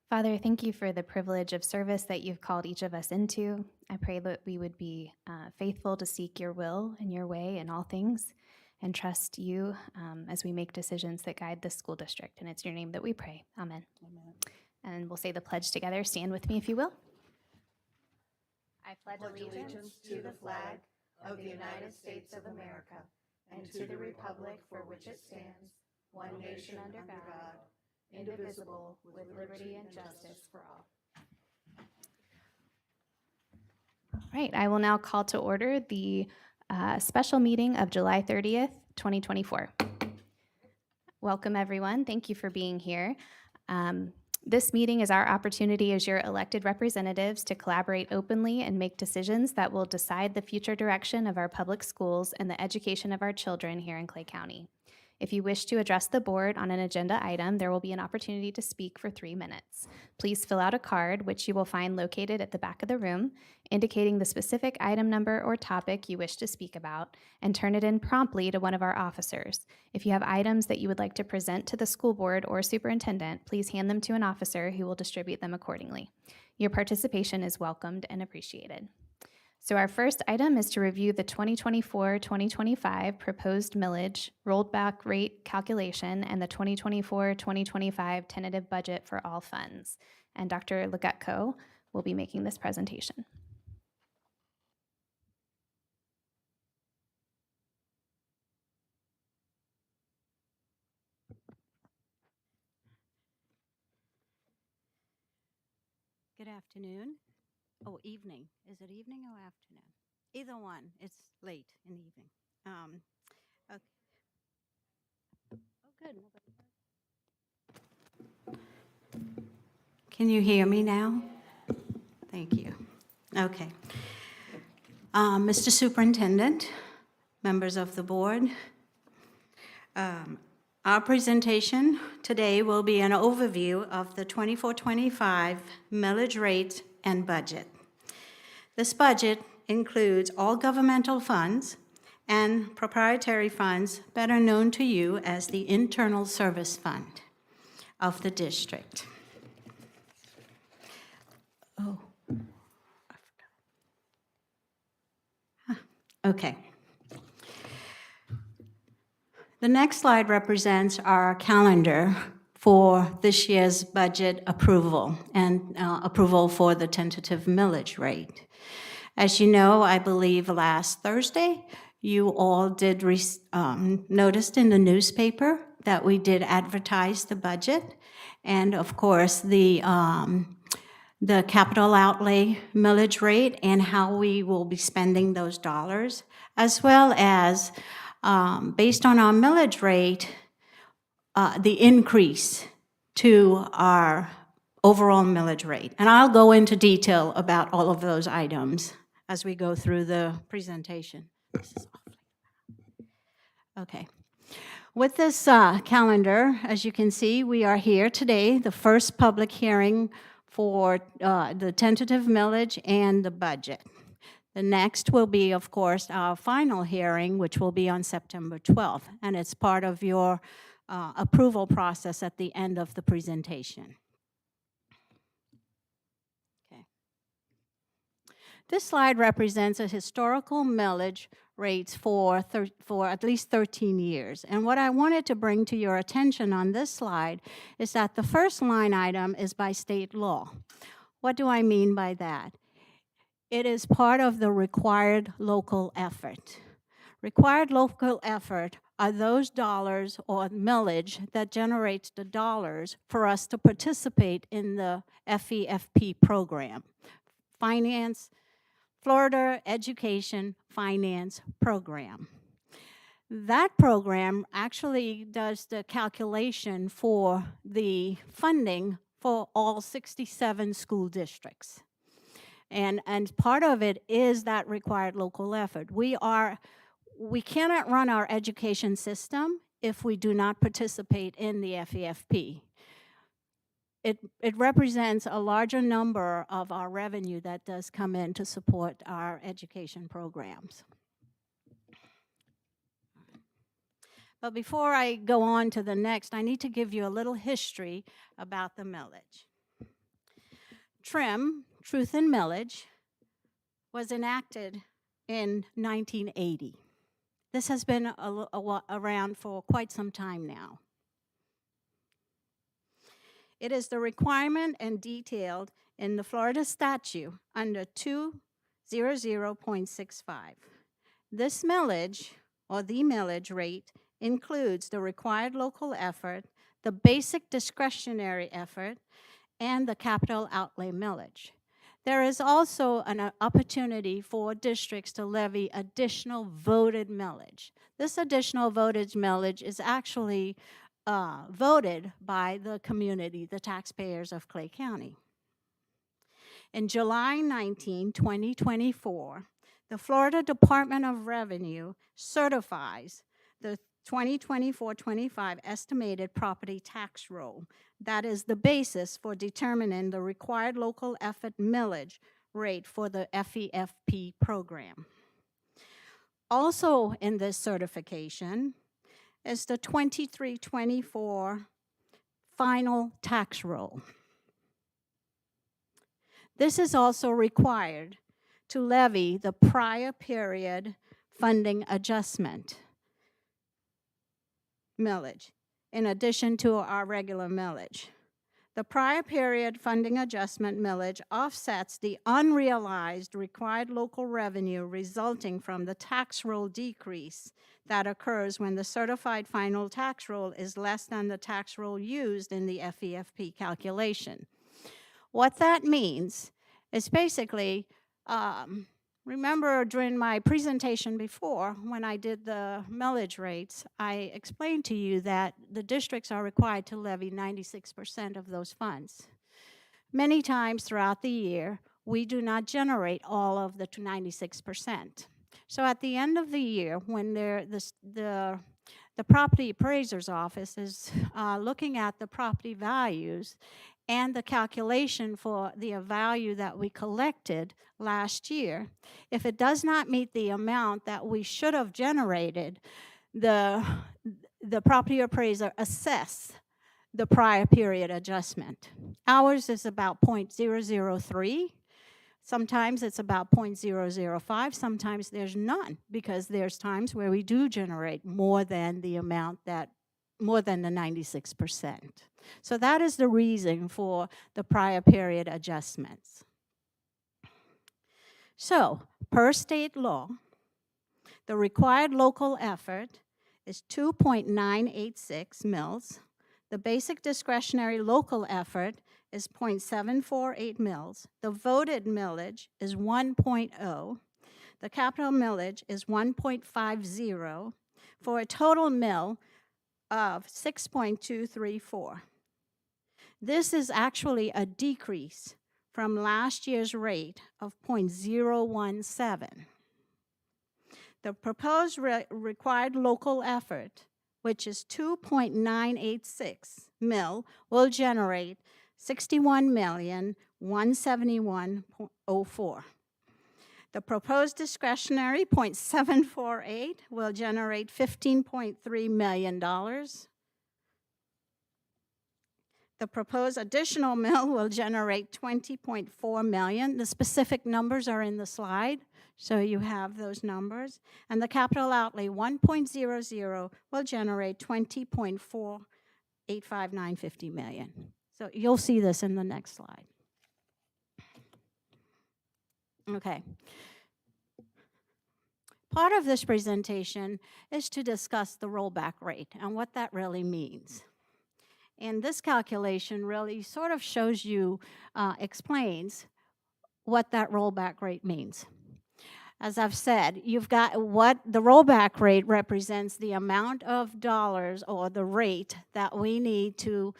Father, thank you for the privilege of service that you've called each of us into. I pray that we would be faithful to seek your will and your way in all things and trust you as we make decisions that guide this school district. And it's your name that we pray. Amen. Amen. And we'll say the pledge together. Stand with me if you will. I pledge Allegiance to the flag of the United States of America and to the republic for which it stands, one nation under God, indivisible, with liberty and justice for all. All right, I will now call to order the special meeting of July 30th, 2024. Welcome, everyone. Thank you for being here. This meeting is our opportunity as your elected representatives to collaborate openly and make decisions that will decide the future direction of our public schools and the education of our children here in Clay County. If you wish to address the board on an agenda item, there will be an opportunity to speak for 3 minutes. Please fill out a card, which you will find located at the back of the room, indicating the specific item number or topic you wish to speak about, and turn it in promptly to one of our officers. If you have items that you would like to present to the school board or superintendent, please hand them to an officer who will distribute them accordingly. Your participation is welcomed and appreciated. So our first item is to review the 2024-2025 proposed millage rolled back rate calculation and the 2024-2025 tentative budget for all funds. And Dr. Legutko will be making this presentation. Good afternoon. Oh, evening. Is it evening or afternoon? Either one. It's late in the evening. Okay. Oh, good. Can you hear me now? Thank you. Okay. Mr. Superintendent, members of the board, our presentation today will be an overview of the 24-25 millage rate and budget. This budget includes all governmental funds and proprietary funds better known to you as the Internal Service Fund of the district. Oh, I forgot. Okay. The next slide represents our calendar for this year's budget approval and approval for the tentative millage rate. As you know, I believe last Thursday, you all did noticed in the newspaper that we did advertise the budget, and of course the capital outlay millage rate and how we will be spending those dollars, as well as based on our millage rate, the increase to our overall millage rate. And I'll go into detail about all of those items as we go through the presentation. This is awfully loud. Okay. With this calendar, as you can see, we are here today, the first public hearing for the tentative millage and the budget. The next will be, of course, our final hearing, which will be on September 12th, and it's part of your approval process at the end of the presentation. Okay. This slide represents a historical millage rates for at least 13 years. And what I wanted to bring to your attention on this slide is that the first line item is by state law. What do I mean by that? It is part of the required local effort. Required local effort are those dollars or millage that generates the dollars for us to participate in the FEFP program, Florida Education Finance Program. That program actually does the calculation for the funding for all 67 school districts. And part of it is that required local effort. We cannot run our education system if we do not participate in the FEFP. It represents a larger number of our revenue that does come in to support our education programs. But before I go on to the next, I need to give you a little history about the millage. TRIM, Truth in Millage, was enacted in 1980. This has been around for quite some time now. It is the requirement and detailed in the Florida statute under 200.65. This millage, or the millage rate, includes the required local effort, the basic discretionary effort, and the capital outlay millage. There is also an opportunity for districts to levy additional voted millage. This additional voted millage is actually voted by the community, the taxpayers of Clay County. In July 19, 2024, the Florida Department of Revenue certifies the 2024-25 estimated property tax roll. That is the basis for determining the required local effort millage rate for the FEFP program. Also in this certification is the 23-24 final tax roll. This is also required to levy the prior period funding adjustment millage, in addition to our regular millage. The prior period funding adjustment millage offsets the unrealized required local revenue resulting from the tax roll decrease that occurs when the certified final tax roll is less than the tax roll used in the FEFP calculation. What that means is basically, remember during my presentation before, when I did the millage rates, I explained to you that the districts are required to levy 96% of those funds. Many times throughout the year, we do not generate all of the 96%. So at the end of the year, when the property appraiser's office is looking at the property values and the calculation for the value that we collected last year, if it does not meet the amount that we should have generated, the property appraiser assess the prior period adjustment. Ours is about 0.003. Sometimes it's about 0.005. Sometimes there's none, because there's times where we do generate more than the amount more than the 96%. So that is the reason for the prior period adjustments. So, per state law, the required local effort is 2.986 mils. The basic discretionary local effort is 0.748 mils. The voted millage is 1.0. The capital millage is 1.50, for a total mill of 6.234. This is actually a decrease from last year's rate of 0.017. The proposed required local effort, which is 2.986 mil, will generate $61,171,004. The proposed discretionary 0.748 will generate $15.3 million. The proposed additional mill will generate $20.4 million. The specific numbers are in the slide, so you have those numbers. And the capital outlay 1.00 will generate $20.485950 million. So you'll see this in the next slide. Okay. Part of this presentation is to discuss the rollback rate and what that really means. And this calculation really sort of shows you, explains what that rollback rate means. As I've said, you've got what the rollback rate represents, the amount of dollars or the rate that we need to,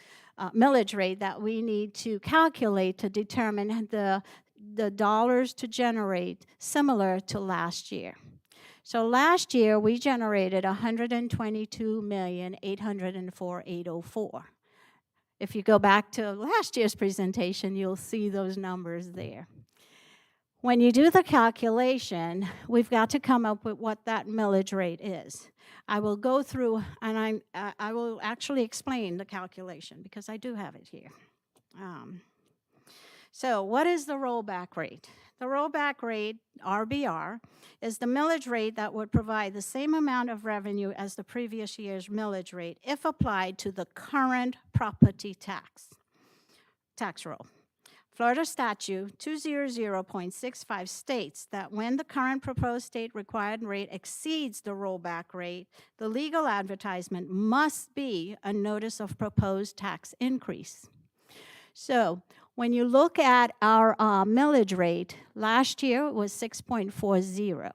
millage rate that we need to calculate to determine the dollars to generate similar to last year. So last year we generated $122,804,804. If you go back to last year's presentation, you'll see those numbers there. When you do the calculation, we've got to come up with what that millage rate is. I will go through, and I will actually explain the calculation, because I do have it here. So what is the rollback rate? The rollback rate, RBR, is the millage rate that would provide the same amount of revenue as the previous year's millage rate if applied to the current property tax roll. Florida Statute 200.65 states that when the current proposed state required rate exceeds the rollback rate, the legal advertisement must be a notice of proposed tax increase. So when you look at our millage rate, last year it was 6.40.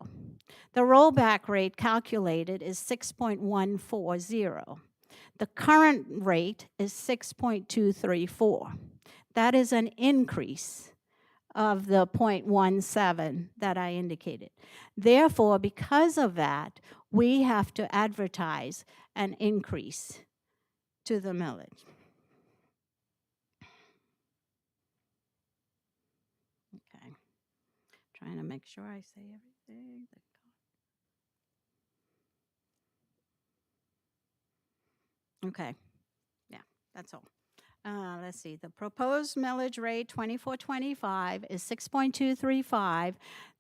The rollback rate calculated is 6.140. The current rate is 6.234. That is an increase of the 0.17 that I indicated. Therefore, because of that, we have to advertise an increase to the millage. Okay. Trying to make sure I say everything. Okay. Yeah, that's all. Let's see, the proposed millage rate 24-25 is 6.235.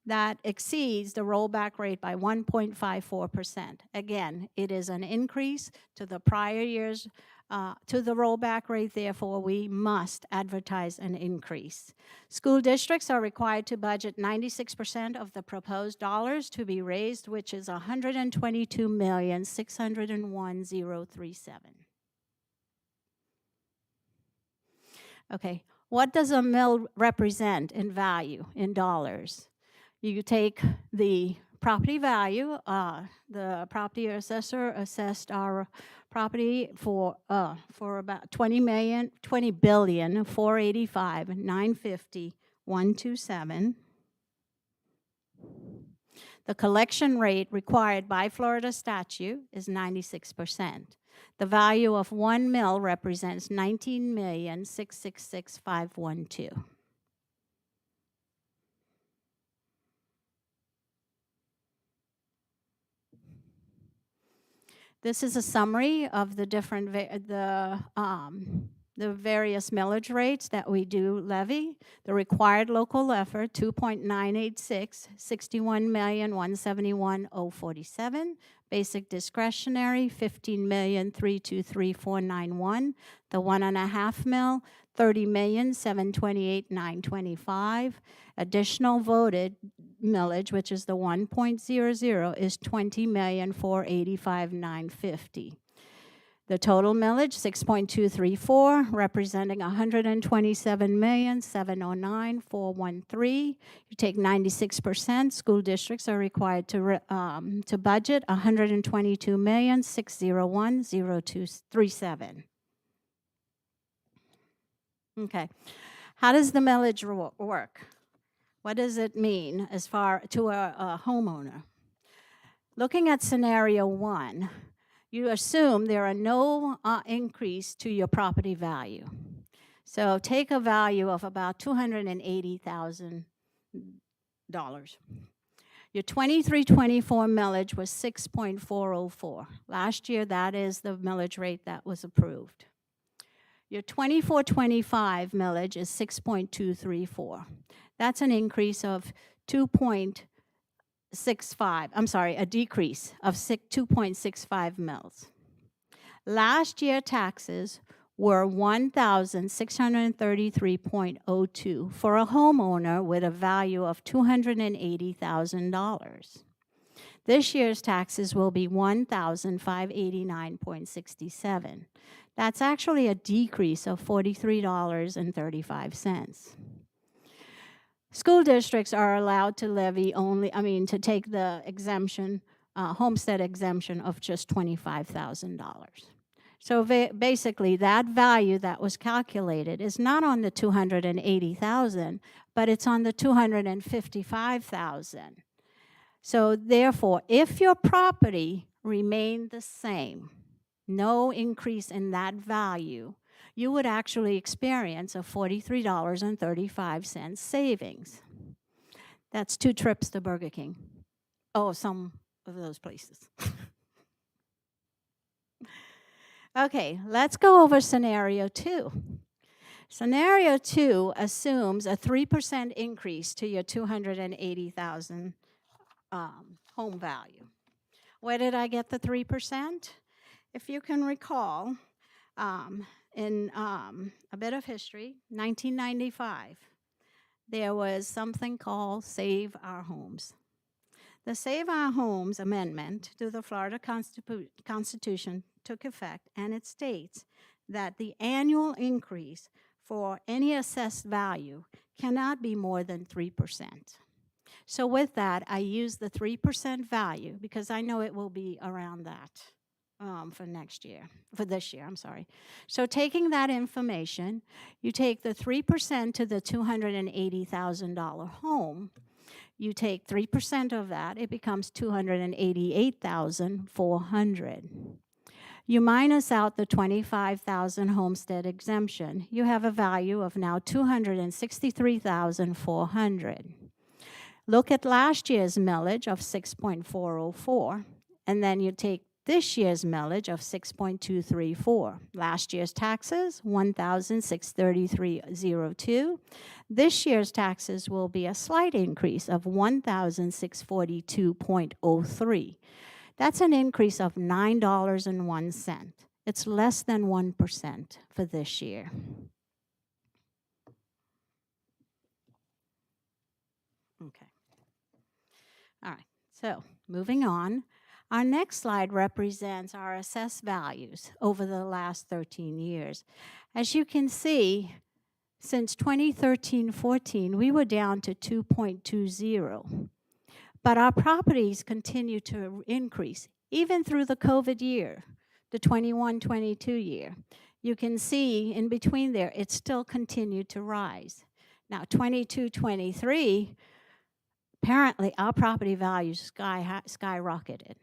That exceeds the rollback rate by 1.54%. Again, it is an increase to the prior year's, to the rollback rate, therefore we must advertise an increase. School districts are required to budget 96% of the proposed dollars to be raised, which is $122,601,037. Okay, what does a mill represent in value, in dollars? You take the property value, the property assessor assessed our property for about 20,485,950,127. The collection rate required by Florida statute is 96%. The value of 1 mil represents 19,666,512. This is a summary of the different the various millage rates that we do levy. The required local effort 2.986, 61,171,047. Basic discretionary 15,323,491. The 1.5 mil 30,728,925. Additional voted millage, which is the 1.00, is 20,485,950. The total millage 6.234, representing 127,709,413. You take 96%. School districts are required to budget 122,601,037. Okay, how does the millage work? What does it mean as far to a homeowner? Looking at scenario 1, you assume there are no increase to your property value. So take a value of about $280,000. Your 23-24 millage was 6.404. Last year, that is the millage rate that was approved. Your 24-25 millage is 6.234. That's an increase of 2.65, I'm sorry, a decrease of 2.65 mils. Last year taxes were $1,633.02 for a homeowner with a value of $280,000. This year's taxes will be $1,589.67. That's actually a decrease of $43.35. School districts are allowed to levy only, to take the exemption, homestead exemption of just $25,000. So basically, that value that was calculated is not on the $280,000, but it's on the $255,000. So therefore, if your property remained the same, no increase in that value, you would actually experience a $43.35 savings. That's 2 trips to Burger King. Oh, some of those places. Okay, let's go over scenario 2. Scenario 2 assumes a 3% increase to your 280,000 home value. Where did I get the 3%? If you can recall, in a bit of history, 1995, there was something called Save Our Homes. The Save Our Homes Amendment to the Florida Constitution took effect, and it states that the annual increase for any assessed value cannot be more than 3%. So with that, I use the 3% value because I know it will be around that for this year, I'm sorry. So taking that information, you take the 3% to the $280,000 home, you take 3% of that, it becomes $288,400. You minus out the $25,000 homestead exemption, you have a value of now $263,400. Look at last year's millage of 6.404, and then you take this year's millage of 6.234. Last year's taxes, $1,633.02. This year's taxes will be a slight increase of $1,642.03. That's an increase of $9.01. It's less than 1% for this year. Okay. All right, so moving on. Our next slide represents our assessed values over the last 13 years. As you can see, since 2013-14, we were down to 2.20. But our properties continue to increase, even through the COVID year, the 21-22 year. You can see in between there, it still continued to rise. Now, 22-23, apparently our property values skyrocketed.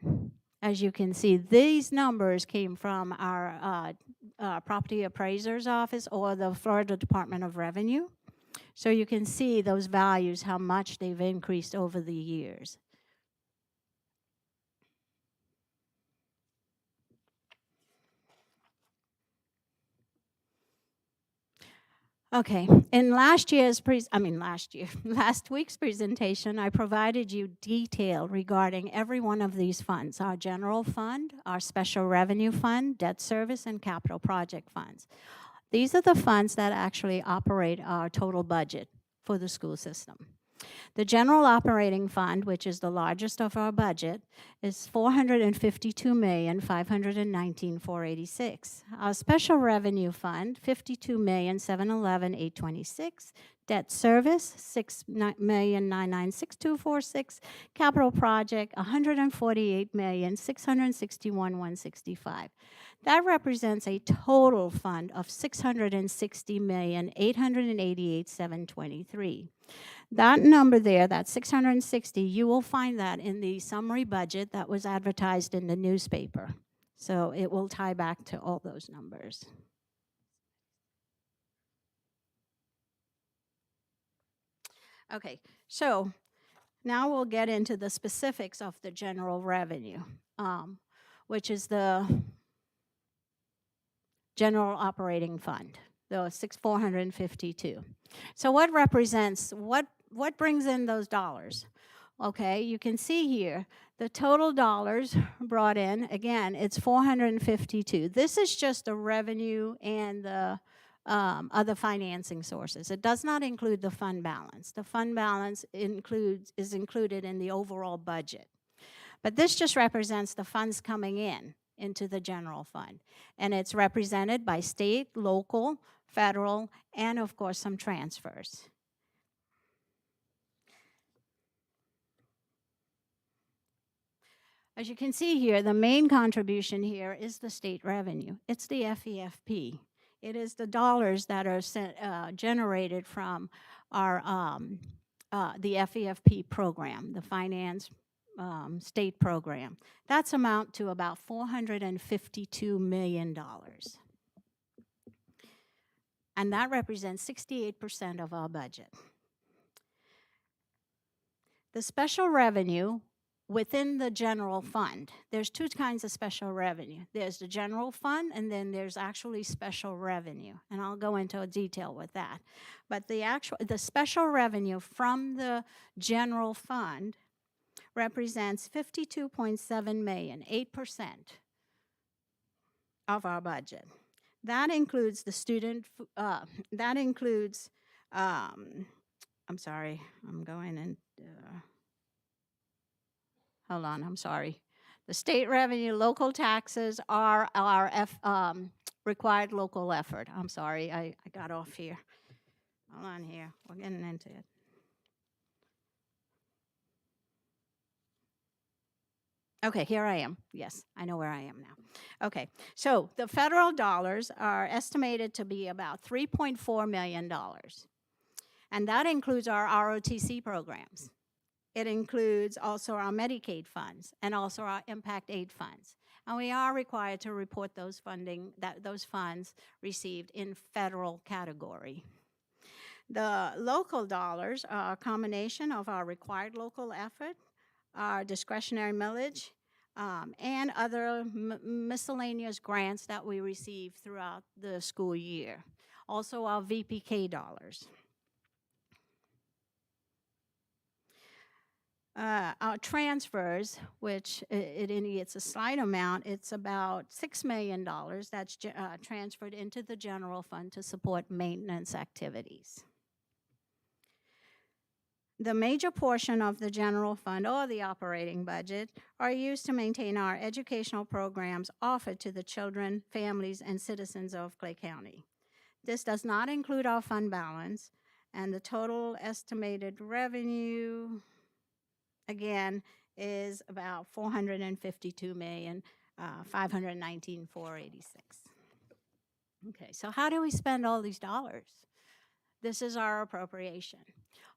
As you can see, these numbers came from our property appraiser's office or the Florida Department of Revenue. So you can see those values, how much they've increased over the years. Okay, in last week's presentation, I provided you detail regarding every one of these funds, our general fund, our special revenue fund, debt service, and capital project funds. These are the funds that actually operate our total budget for the school system. The general operating fund, which is the largest of our budget, is $452,519,486. Our special revenue fund, $52,711,826. Debt service, $6,996,246. Capital project, $148,661,165. That represents a total fund of $660,888,723. That number there, that 660, you will find that in the summary budget that was advertised in the newspaper. So it will tie back to all those numbers. Okay, so now we'll get into the specifics of the general revenue, which is the general operating fund, the 452. So what represents, what brings in those dollars? Okay, you can see here, the total dollars brought in, again, it's 452. This is just the revenue and the other financing sources. It does not include the fund balance. The fund balance is included in the overall budget. But this just represents the funds coming into the general fund. And it's represented by state, local, federal, and of course some transfers. As you can see here, the main contribution here is the state revenue. It's the FEFP. It is the dollars that are generated from our the FEFP program, the finance state program. That's amount to about $452 million. And that represents 68% of our budget. The special revenue within the general fund, there's two kinds of special revenue. There's the general fund, and then there's actually special revenue, and I'll go into detail with that. But the special revenue from the general fund represents 52.7 million, 8% of our budget. That includes the student, that includes, I'm sorry, I'm going in, hold on, I'm sorry. The state revenue, local taxes are our required local effort. I'm sorry, I got off here. Hold on here, we're getting into it. Okay, here I am. Yes, I know where I am now. Okay, so the federal dollars are estimated to be about $3.4 million. And that includes our ROTC programs. It includes also our Medicaid funds and also our impact aid funds. And we are required to report those funds received in federal category. The local dollars are a combination of our required local effort, our discretionary millage, and other miscellaneous grants that we receive throughout the school year. Also our VPK dollars. Our transfers, which it indicates a slight amount, it's about $6 million that's transferred into the general fund to support maintenance activities. The major portion of the general fund or the operating budget are used to maintain our educational programs offered to the children, families, and citizens of Clay County. This does not include our fund balance, and the total estimated revenue, again, is about $452,519,486. Okay, so how do we spend all these dollars? This is our appropriation.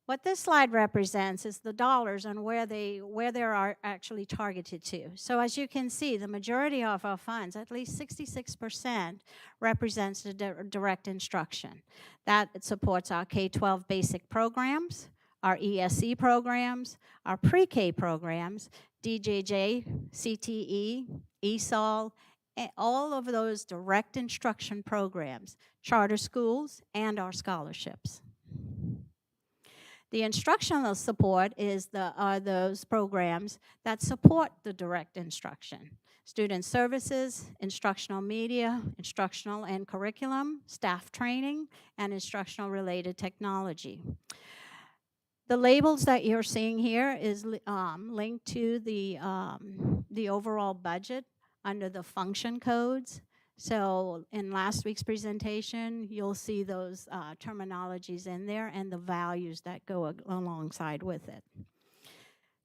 What this slide represents is the dollars and where they are actually targeted to. So as you can see, the majority of our funds, at least 66%, represents the direct instruction. That supports our K-12 basic programs, our ESE programs, our pre-K programs, DJJ, CTE, ESOL, all of those direct instruction programs, charter schools, and our scholarships. The instructional support are those programs that support the direct instruction. Student services, instructional media, instructional and curriculum, staff training, and instructional related technology. The labels that you're seeing here is linked to the overall budget under the function codes. So in last week's presentation, you'll see those terminologies in there and the values that go alongside with it.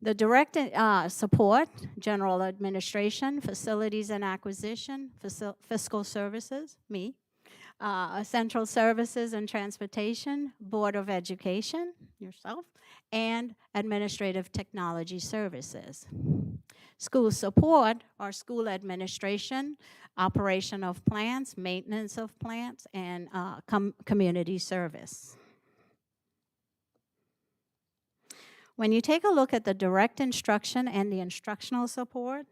The direct support, general administration, facilities and acquisition, fiscal services, me, central services and transportation, Board of Education, yourself, and administrative technology services. School support or school administration, operation of plants, maintenance of plants, and community service. When you take a look at the direct instruction and the instructional support,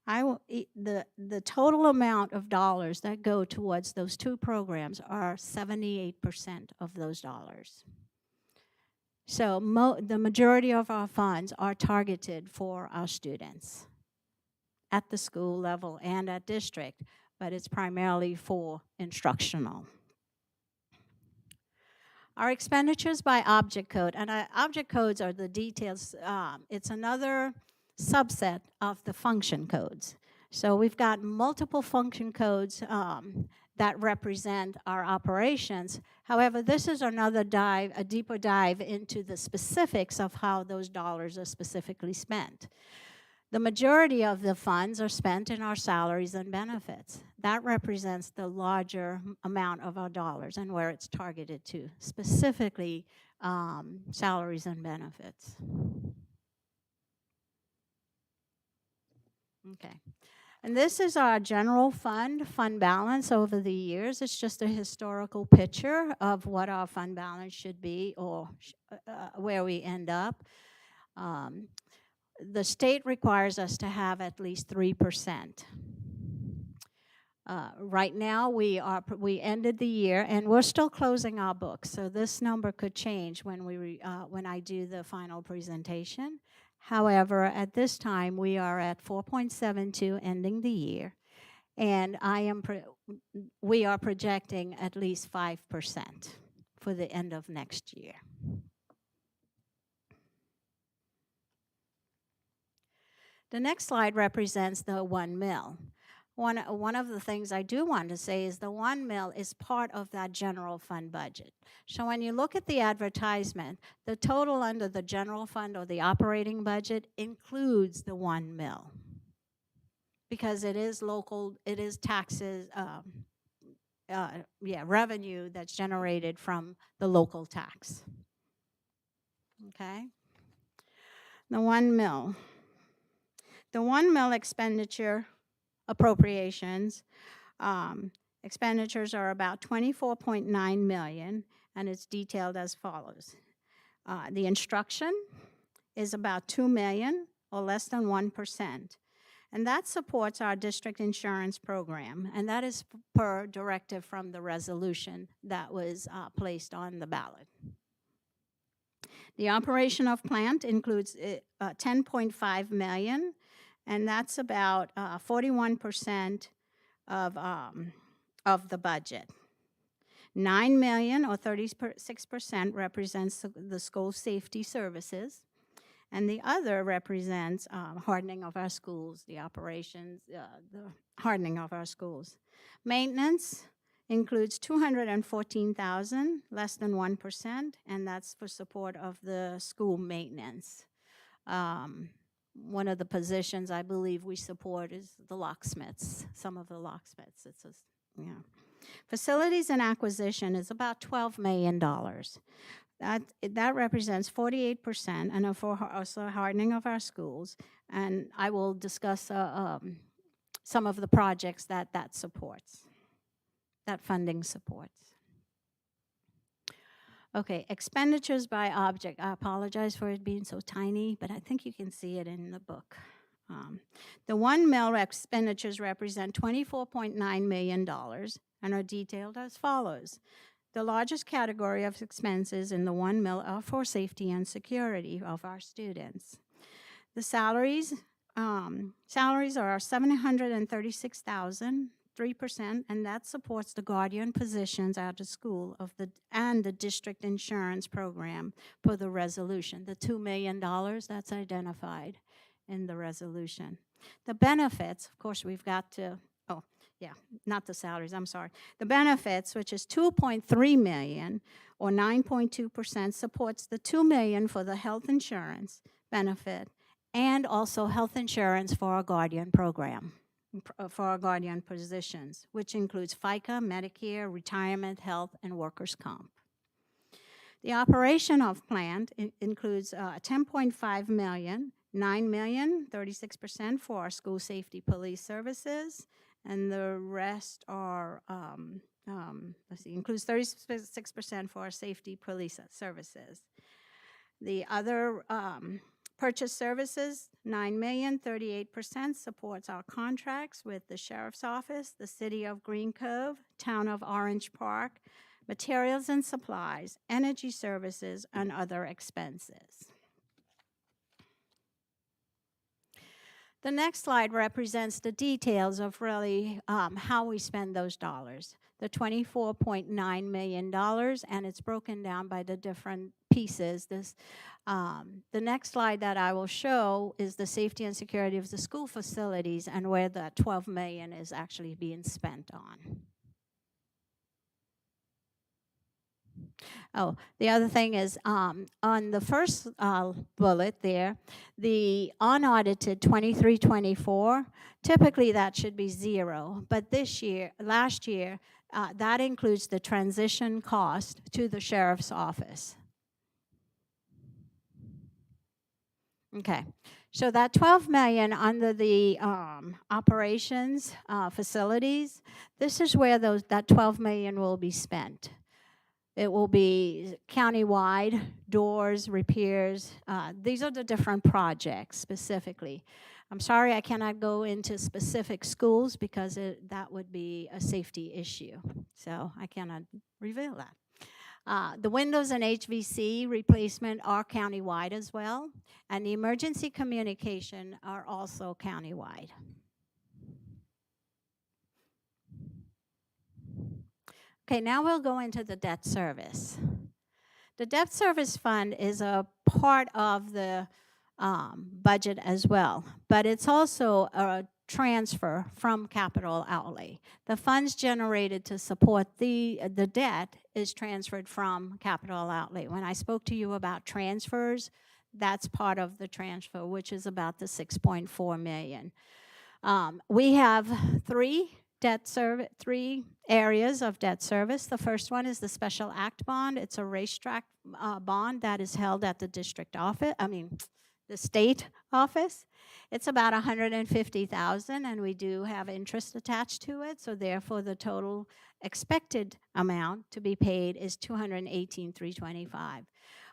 the total amount of dollars that go towards those two programs are 78% of those dollars. So the majority of our funds are targeted for our students at the school level and at district, but it's primarily for instructional. Our expenditures by object code, and object codes are the details. It's another subset of the function codes. So we've got multiple function codes that represent our operations. However, this is another dive, a deeper dive into the specifics of how those dollars are specifically spent. The majority of the funds are spent in our salaries and benefits. That represents the larger amount of our dollars and where it's targeted to, specifically salaries and benefits. Okay. And this is our general fund balance over the years. It's just a historical picture of what our fund balance should be or where we end up. the state requires us to have at least 3%. Right now, we ended the year, and we're still closing our books, so this number could change when I do the final presentation. However, at this time, we are at 4.72 ending the year, and we are projecting at least 5% for the end of next year. The next slide represents the 1 mil. One of the things I do want to say is the 1 mil is part of that general fund budget. So when you look at the advertisement, the total under the general fund or the operating budget includes the 1 mil. Because it is local, it is taxes, revenue that's generated from the local tax. Okay? The 1 mil. The 1 mil expenditure appropriations, expenditures are about 24.9 million, and it's detailed as follows. The instruction is about 2 million, or less than 1%. And that supports our district insurance program, and that is per directive from the resolution that was placed on the ballot. The operation of plant includes 10.5 million, and that's about 41% of the budget. 9 million, or 36%, represents the school safety services, and the other represents hardening of our schools, the operations, the hardening of our schools. Maintenance includes 214,000, less than 1%, and that's for support of the school maintenance. One of the positions I believe we support is the locksmiths, some of the locksmiths. Facilities and acquisition is about $12 million. That represents 48%, and for also hardening of our schools. And I will discuss some of the projects that supports, that funding supports. Okay, expenditures by object. I apologize for it being so tiny, but I think you can see it in the book. The 1 mil expenditures represent $24.9 million and are detailed as follows. The largest category of expenses in the 1 mil are for safety and security of our students. The salaries are $736,000, 3%, and that supports the guardian positions at the school and the district insurance program for the resolution. The $2 million that's identified in the resolution. The benefits, of course, we've got to, not the salaries, I'm sorry. The benefits, which is 2.3 million, or 9.2%, supports the 2 million for the health insurance benefit and also health insurance for our guardian program, for our guardian positions, which includes FICA, Medicare, retirement, health, and workers' comp. The operation of plant includes 10.5 million, 9 million, 36% for our school safety police services, and the rest are, includes 36% for our safety police services. The other purchase services, 9 million, 38% supports our contracts with the Sheriff's Office, the City of Green Cove, Town of Orange Park, materials and supplies, energy services, and other expenses. The next slide represents the details of really how we spend those dollars. The $24.9 million, and it's broken down by the different pieces. The next slide that I will show is the safety and security of the school facilities and where that $12 million is actually being spent on. Oh, the other thing is on the first bullet there, the unaudited 23-24, typically that should be 0. But last year, that includes the transition cost to the Sheriff's Office. Okay, so that 12 million under the operations facilities, this is where that 12 million will be spent. It will be countywide, doors, repairs. These are the different projects specifically. I'm sorry I cannot go into specific schools because that would be a safety issue. So I cannot reveal that. The windows and HVC replacement are countywide as well, and the emergency communication are also countywide. Okay, now we'll go into the debt service. The debt service fund is a part of the budget as well, but it's also a transfer from capital outlay. The funds generated to support the debt is transferred from capital outlay. When I spoke to you about transfers, that's part of the transfer, which is about the 6.4 million. We have three areas of debt service. The first one is the special act bond. It's a racetrack bond that is held at the district office, the state office. It's about $150,000, and we do have interest attached to it, so therefore the total expected amount to be paid is $218,325.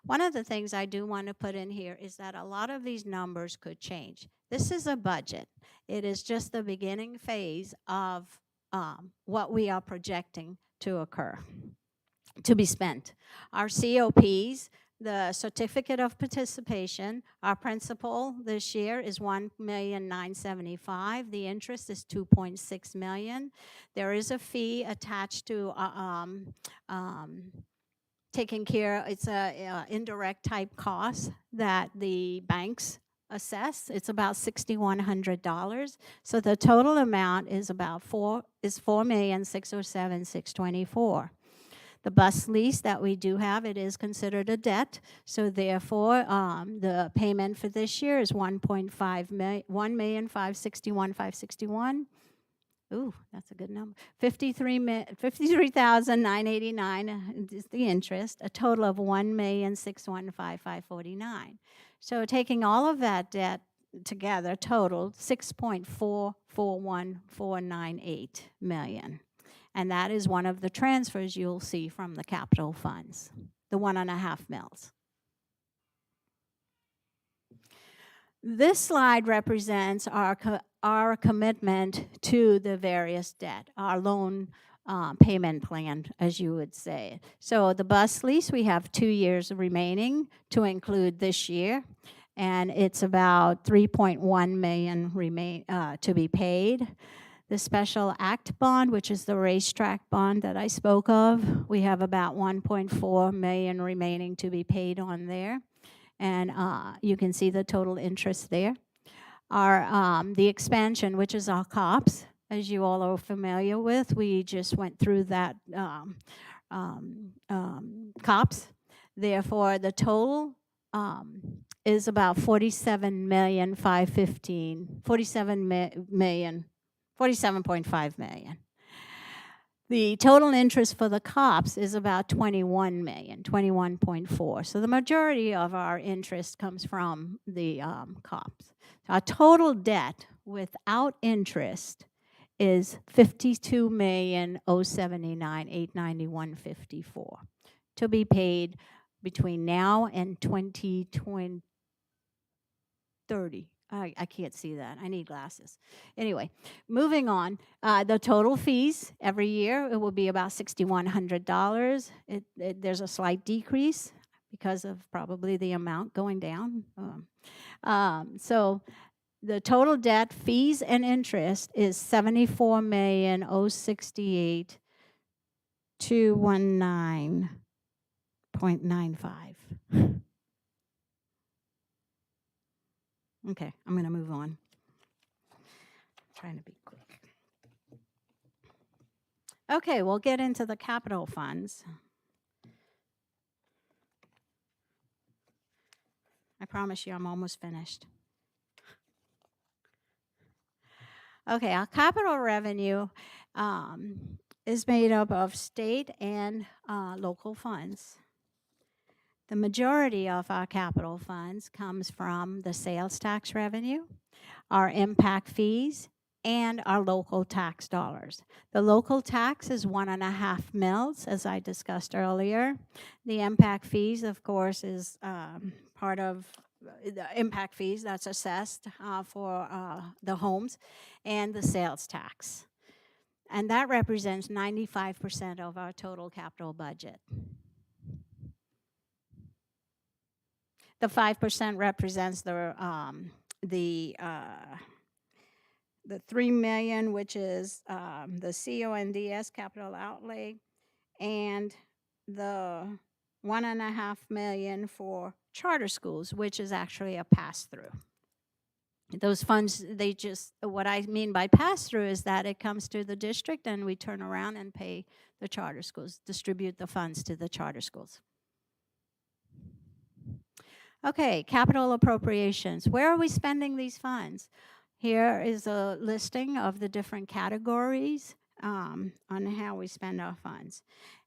One of the things I do want to put in here is that a lot of these numbers could change. This is a budget. It is just the beginning phase of what we are projecting to occur, to be spent. Our COPs, the certificate of participation, our principal this year is $1,975,000. The interest is $2.6 million. There is a fee attached to taking care. It's a indirect type cost that the banks assess. It's about $6,100. So the total amount is about $4,607,624. The bus lease that we do have, it is considered a debt. So therefore, the payment for this year is $1,561,561. Ooh, that's a good number. $53,989 is the interest. A total of $1,615,549. So taking all of that debt together totaled $6.441498 million. And that is one of the transfers you'll see from the capital funds, the 1.5 mils. This slide represents our commitment to the various debt, our loan payment plan, as you would say. So the bus lease, we have 2 years remaining to include this year, and it's about $3.1 million to be paid. The special act bond, which is the racetrack bond that I spoke of, we have about $1.4 million remaining to be paid on there. And you can see the total interest there. The expansion, which is our COPS, as you all are familiar with, we just went through that COPS. Therefore, the total is about $47.5 million. The total interest for the COPS is about $21 million, 21.4. So the majority of our interest comes from the COPS. Our total debt without interest is $52,079,891.54 to be paid between now and 2030. I can't see that. I need glasses. Anyway, moving on. The total fees every year, it will be about $6,100. There's a slight decrease because of probably the amount going down. So the total debt, fees, and interest is $74,068,219.95. Okay, I'm going to move on. I'm trying to be quick. Okay, we'll get into the capital funds. I promise you I'm almost finished. Okay, our capital revenue is made up of state and local funds. The majority of our capital funds comes from the sales tax revenue, our impact fees, and our local tax dollars. The local tax is 1.5 mils, as I discussed earlier. The impact fees, of course, is part of the impact fees that's assessed for the homes, and the sales tax. And that represents 95% of our total capital budget. The 5% represents the 3 million, which is the CONDS capital outlay, and the 1.5 million for charter schools, which is actually a pass-through. Those funds, what I mean by pass-through is that it comes to the district and we turn around and pay the charter schools, distribute the funds to the charter schools. Okay, capital appropriations. Where are we spending these funds? Here is a listing of the different categories on how we spend our funds.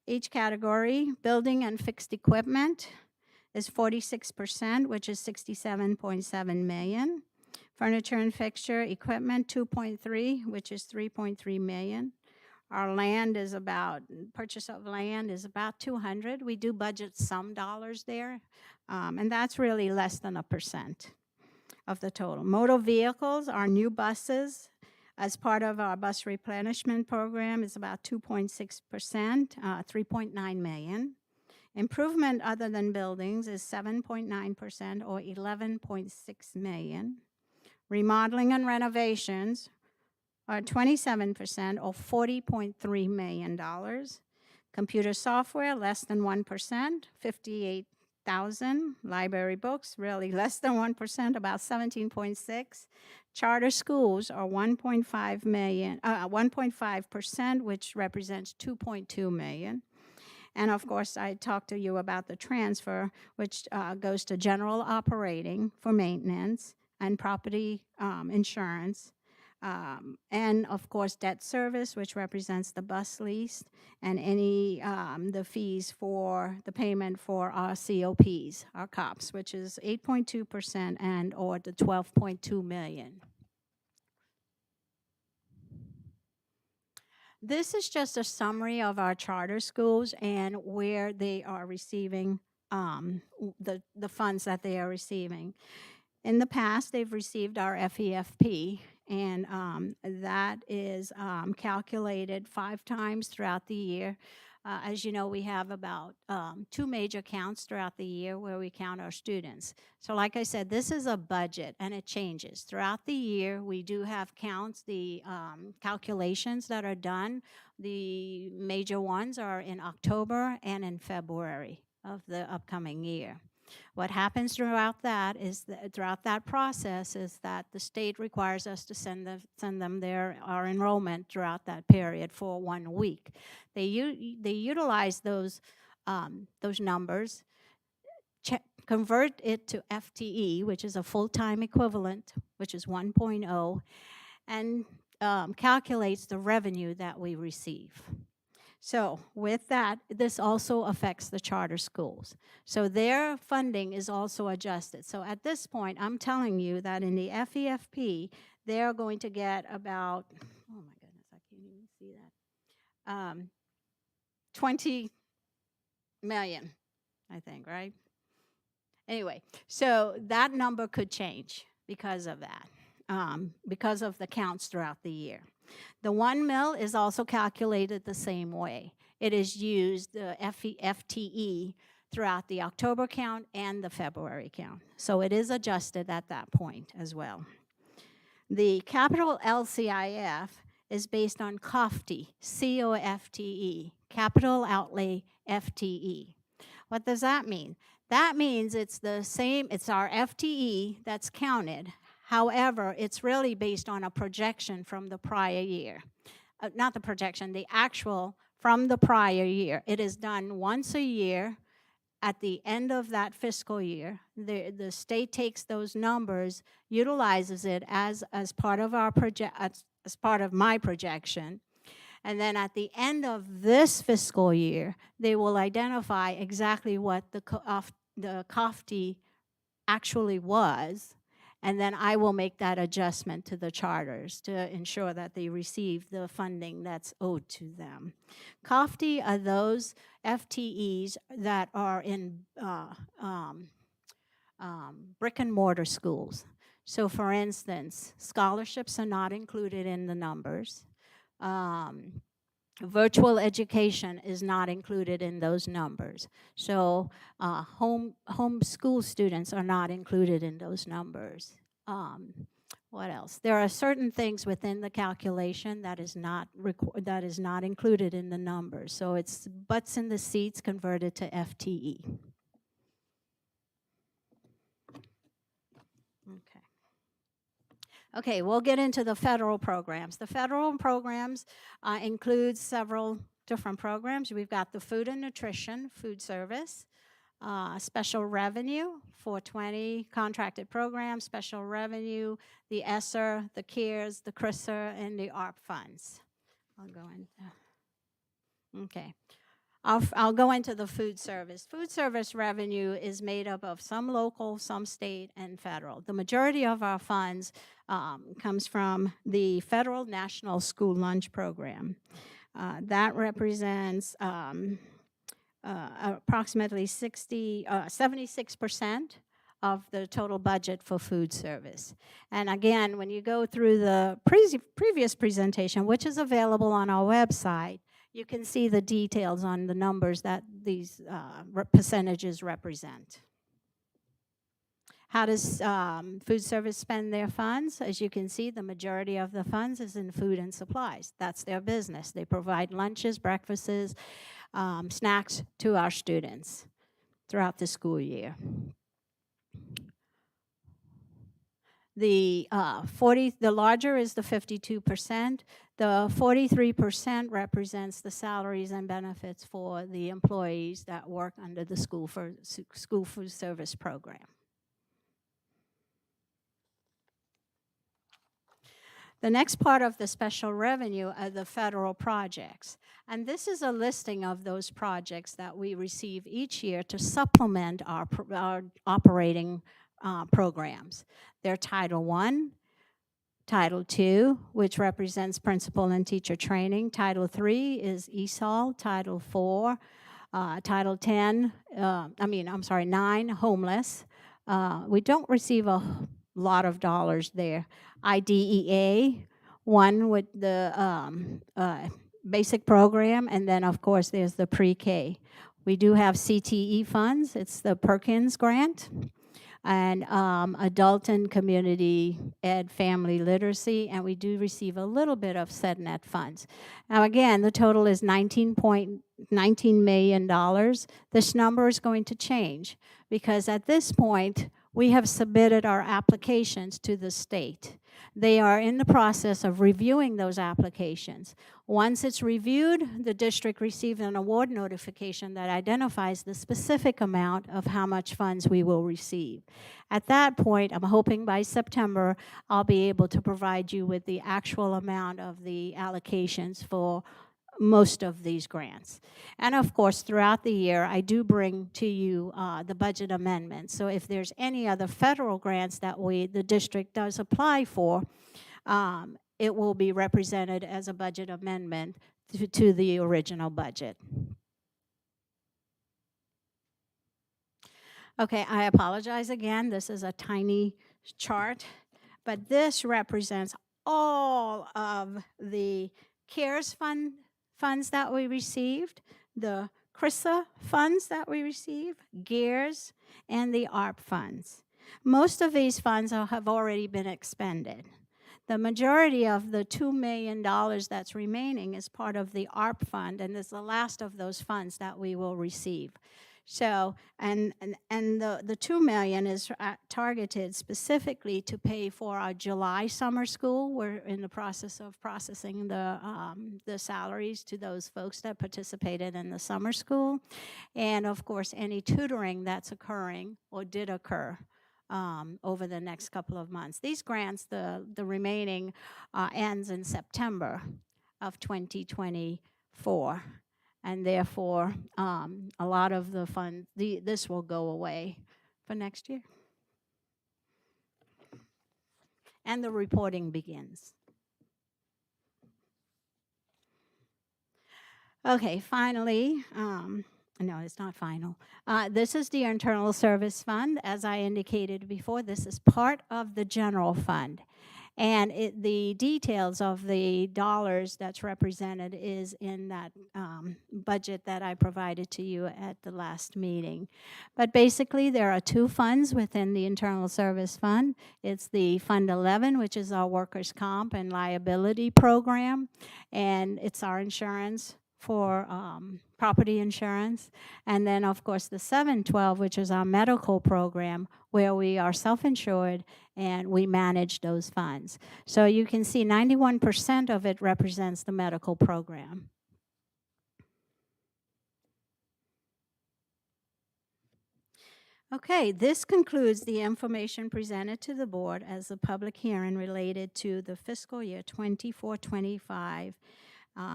Each category, building and fixed equipment, is 46%, which is 67.7 million. Furniture and fixture equipment, 2.3, which is 3.3 million. Our land is purchase of land is about 200. We do budget some dollars there, and that's really less than 1% of the total. Motor vehicles, our new buses, as part of our bus replenishment program, is about 2.6%, 3.9 million. Improvement other than buildings is 7.9%, or 11.6 million. Remodeling and renovations are 27%, or $40.3 million. Computer software, less than 1%, 58,000. Library books, really less than 1%, about 17.6. Charter schools are 1.5%, which represents 2.2 million. And of course, I talked to you about the transfer, which goes to general operating for maintenance and property insurance. And of course, debt service, which represents the bus lease, and any the fees for the payment for our COPs, our COPs, which is 8.2% and or the 12.2 million. This is just a summary of our charter schools and where they are receiving the funds that they are receiving. In the past, they've received our FEFP, and that is calculated 5 times throughout the year. As you know, we have about 2 major counts throughout the year where we count our students. So like I said, this is a budget, and it changes. Throughout the year, we do have counts, the calculations that are done. The major ones are in October and in February of the upcoming year. What happens throughout that process is that the state requires us to send them our enrollment throughout that period for 1 week. They utilize those numbers, convert it to FTE, which is a full-time equivalent, which is 1.0, and calculates the revenue that we receive. So with that, this also affects the charter schools. So their funding is also adjusted. So at this point, I'm telling you that in the FEFP, they're going to get about, oh my goodness, I can't even see that, 20 million, I think, right? Anyway, so that number could change because of that, because of the counts throughout the year. The 1 mil is also calculated the same way. It is used, the FTE, throughout the October count and the February count. So it is adjusted at that point as well. The capital LCIF is based on COFTE, COFTE, capital outlay FTE. What does that mean? That means it's the same, it's our FTE that's counted. However, it's really based on a projection from the prior year. Not the projection, the actual from the prior year. It is done once a year at the end of that fiscal year. The state takes those numbers, utilizes it as part of our as part of my projection. And then at the end of this fiscal year, they will identify exactly what the COFTE actually was. And then I will make that adjustment to the charters to ensure that they receive the funding that's owed to them. COFTI are those FTEs that are in brick and mortar schools. So for instance, scholarships are not included in the numbers. Virtual education is not included in those numbers. So home school students are not included in those numbers. What else? There are certain things within the calculation that is not included in the numbers. So it's butts in the seats converted to FTE. Okay. Okay, we'll get into the federal programs. The federal programs include several different programs. We've got the food and nutrition, food service, special revenue for 20 contracted programs, special revenue, the ESSER, the CARES, the CRISR, and the ARP funds. I'll go into, okay. I'll go into the food service. Food service revenue is made up of some local, some state, and federal. The majority of our funds comes from the federal National School Lunch Program. That represents approximately 76% of the total budget for food service. And again, when you go through the previous presentation, which is available on our website, you can see the details on the numbers that these percentages represent. How does food service spend their funds? As you can see, the majority of the funds is in food and supplies. That's their business. They provide lunches, breakfasts, snacks to our students throughout the school year. The larger is the 52%. The 43% represents the salaries and benefits for the employees that work under the school food service program. The next part of the special revenue are the federal projects. And this is a listing of those projects that we receive each year to supplement our operating programs. They're Title I, Title II, which represents principal and teacher training. Title III is ESOL. Title IV, Title 9, homeless. We don't receive a lot of dollars there. IDEA, one with the basic program, and then of course there's the pre-K. We do have CTE funds. It's the Perkins grant, and adult and community ed family literacy, and we do receive a little bit of SEDNet funds. Now again, the total is $19 million. This number is going to change because at this point, we have submitted our applications to the state. They are in the process of reviewing those applications. Once it's reviewed, the district receives an award notification that identifies the specific amount of how much funds we will receive. At that point, I'm hoping by September, I'll be able to provide you with the actual amount of the allocations for most of these grants. And of course, throughout the year, I do bring to you the budget amendments. So if there's any other federal grants that the district does apply for, it will be represented as a budget amendment to the original budget. Okay, I apologize again. This is a tiny chart, but this represents all of the CARES funds that we received, the CRISA funds that we received, GEARS, and the ARP funds. Most of these funds have already been expended. The majority of the $2 million that's remaining is part of the ARP fund, and is the last of those funds that we will receive. So, and the $2 million is targeted specifically to pay for our July summer school. We're in the process of processing the salaries to those folks that participated in the summer school. And of course, any tutoring that's occurring or did occur over the next couple of months. These grants, the remaining ends in September of 2024. And therefore, a lot of the funds, this will go away for next year. and the reporting begins. Okay, finally, no, it's not final. This is the Internal Service Fund. As I indicated before, this is part of the general fund. And the details of the dollars that's represented is in that budget that I provided to you at the last meeting. But basically, there are two funds within the Internal Service Fund. It's the Fund 11, which is our workers' comp and liability program, and it's our insurance for property insurance. And then, of course, the 712, which is our medical program, where we are self-insured and we manage those funds. So you can see 91% of it represents the medical program. Okay, this concludes the information presented to the board as a public hearing related to the fiscal year 24-25,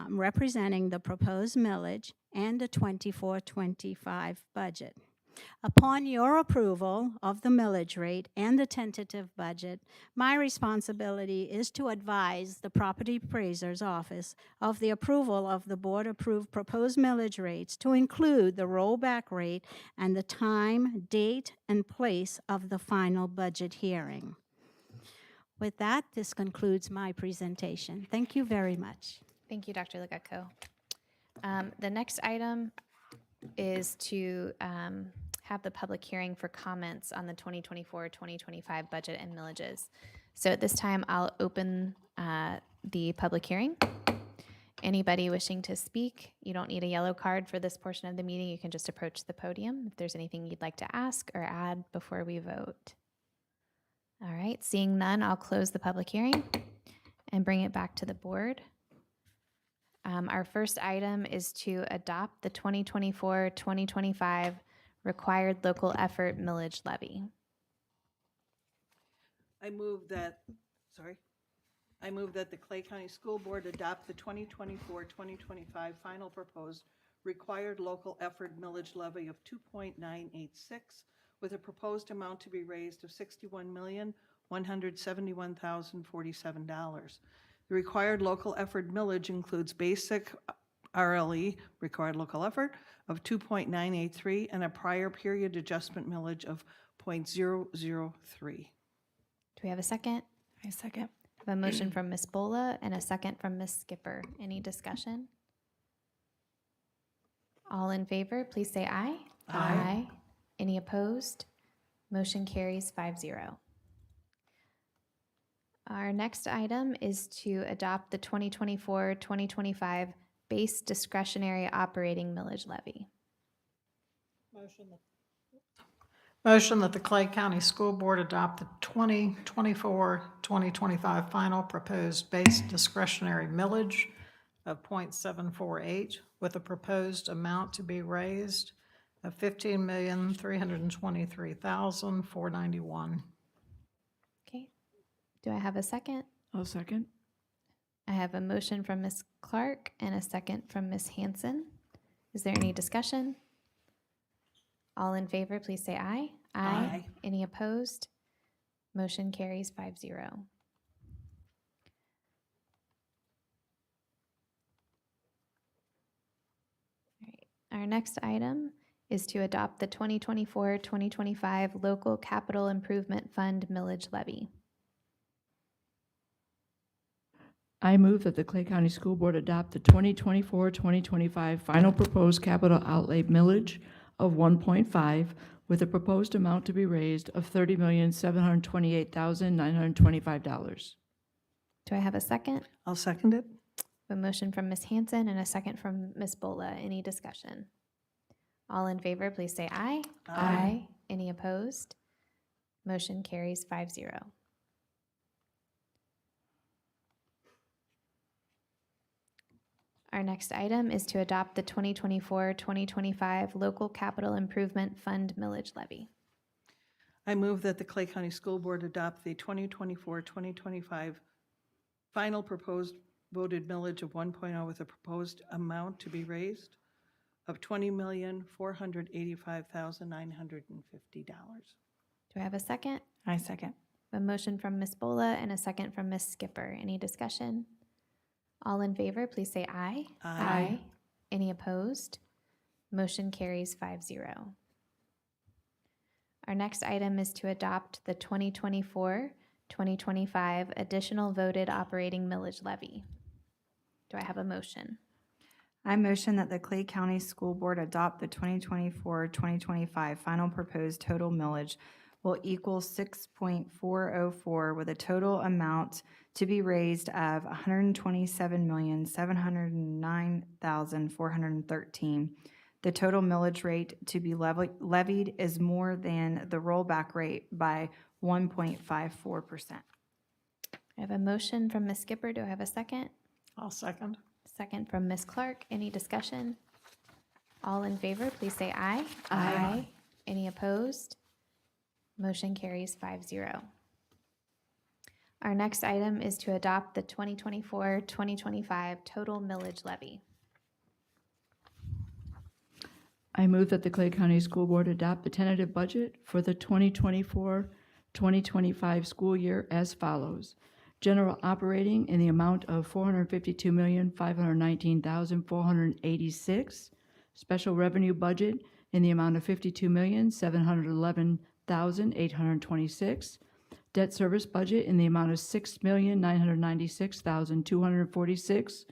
representing the proposed millage and the 24-25 budget. Upon your approval of the millage rate and the tentative budget, my responsibility is to advise the property appraiser's office of the approval of the board-approved proposed millage rates to include the rollback rate and the time, date, and place of the final budget hearing. With that, this concludes my presentation. Thank you very much. Thank you, Dr. Legutko. The next item is to have the public hearing for comments on the 2024-2025 budget and millages. So at this time, I'll open the public hearing. Anybody wishing to speak, you don't need a yellow card for this portion of the meeting. You can just approach the podium if there's anything you'd like to ask or add before we vote. All right, seeing none, I'll close the public hearing and bring it back to the board. Our first item is to adopt the 2024-2025 required local effort millage levy. I move that the Clay County School Board adopt the 2024-2025 final proposed required local effort millage levy of 2.986 with a proposed amount to be raised of $61,171,047. The required local effort millage includes basic RLE, required local effort, of 2.983 and a prior period adjustment millage of 0.003. Do we have a second? I second. I have a motion from Ms. Bola and a second from Ms. Skipper. Any discussion? All in favor, please say aye. Aye. Any opposed? Motion carries 5-0. Our next item is to adopt the 2024-2025 base discretionary operating millage levy. Motion that the Clay County School Board adopt the 2024-2025 final proposed base discretionary millage of .748 with a proposed amount to be raised of $15,323,491. Okay. Do I have a second? I'll second. I have a motion from Ms. Clark and a second from Ms. Hanson. Is there any discussion? All in favor, please say aye. Aye. Any opposed? Motion carries 5-0. All right. Our next item is to adopt the 2024-2025 Local Capital Improvement Fund millage levy. I move that the Clay County School Board adopt the 2024-2025 final proposed capital outlay millage of 1.5 with a proposed amount to be raised of $30,728,925. Do I have a second? I'll second it. A motion from Ms. Hanson and a second from Ms. Bola. Any discussion? All in favor, please say aye. Aye. Any opposed? Motion carries 5-0. Our next item is to adopt the 2024-2025 Local Capital Improvement Fund millage levy. I move that the Clay County School Board adopt the 2024-2025 final proposed voted millage of 1.0 with a proposed amount to be raised of $20,485,950. Do I have a second? I second. A motion from Ms. Bola and a second from Ms. Skipper. Any discussion? All in favor, please say aye. Aye. Any opposed? Motion carries 5-0. Our next item is to adopt the 2024-2025 additional voted operating millage levy. Do I have a motion? I motion that the Clay County School Board adopt the 2024-2025 final proposed total millage will equal 6.404 with a total amount to be raised of $127,709,413. The total millage rate to be levied is more than the rollback rate by 1.54%. I have a motion from Ms. Skipper. Do I have a second? I'll second. Second from Ms. Clark. Any discussion? All in favor, please say aye. Aye. Any opposed? Motion carries 5-0. Our next item is to adopt the 2024-2025 total millage levy. I move that the Clay County School Board adopt the tentative budget for the 2024-2025 school year as follows. General operating in the amount of $452,519,486. Special revenue budget in the amount of $52,711,826. Debt service budget in the amount of $6,996,246.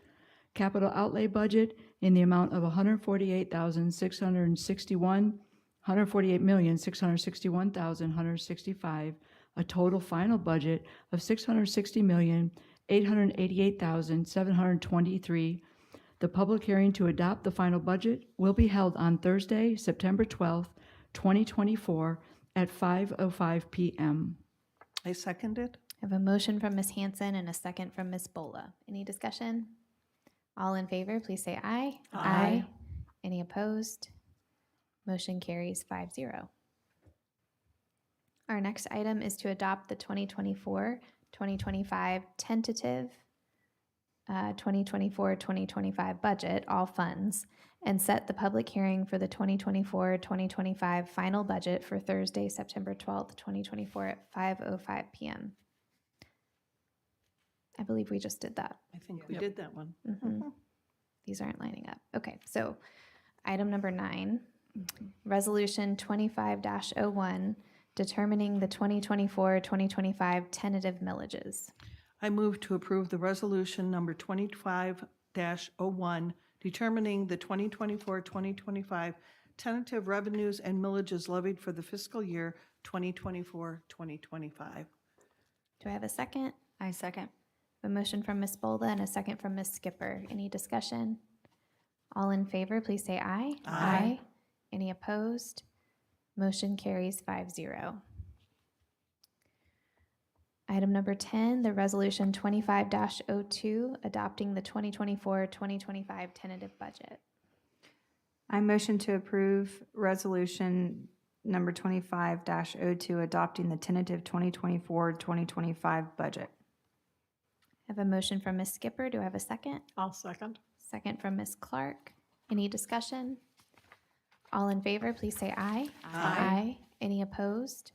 Capital outlay budget in the amount of $148,661,165, a total final budget of $660,888,723. The public hearing to adopt the final budget will be held on Thursday, September 12th, 2024 at 5:05 p.m. I second it. I have a motion from Ms. Hanson and a second from Ms. Bola. Any discussion? All in favor, please say aye. Aye. Any opposed? Motion carries 5-0. Our next item is to adopt the 2024-2025 tentative 2024-2025 budget, all funds, and set the public hearing for the 2024-2025 final budget for Thursday, September 12th, 2024 at 5:05 p.m. I believe we just did that. I think we did that one. Mhm. These aren't lining up. Okay, so item number 9, Resolution 25-01, determining the 2024-2025 tentative millages. I move to approve the resolution number 25-01, determining the 2024-2025 tentative revenues and millages levied for the fiscal year 2024-2025. Do I have a second? I second. A motion from Ms. Bolda and a second from Ms. Skipper. Any discussion? All in favor, please say aye. Aye. Any opposed? Motion carries 5-0. Item number 10, the resolution 25-02, adopting the 2024-2025 tentative budget. I motion to approve resolution number 25-02, adopting the tentative 2024-2025 budget. I have a motion from Ms. Skipper. Do I have a second? I'll second. Second from Ms. Clark. Any discussion? All in favor, please say aye. Aye. Any opposed?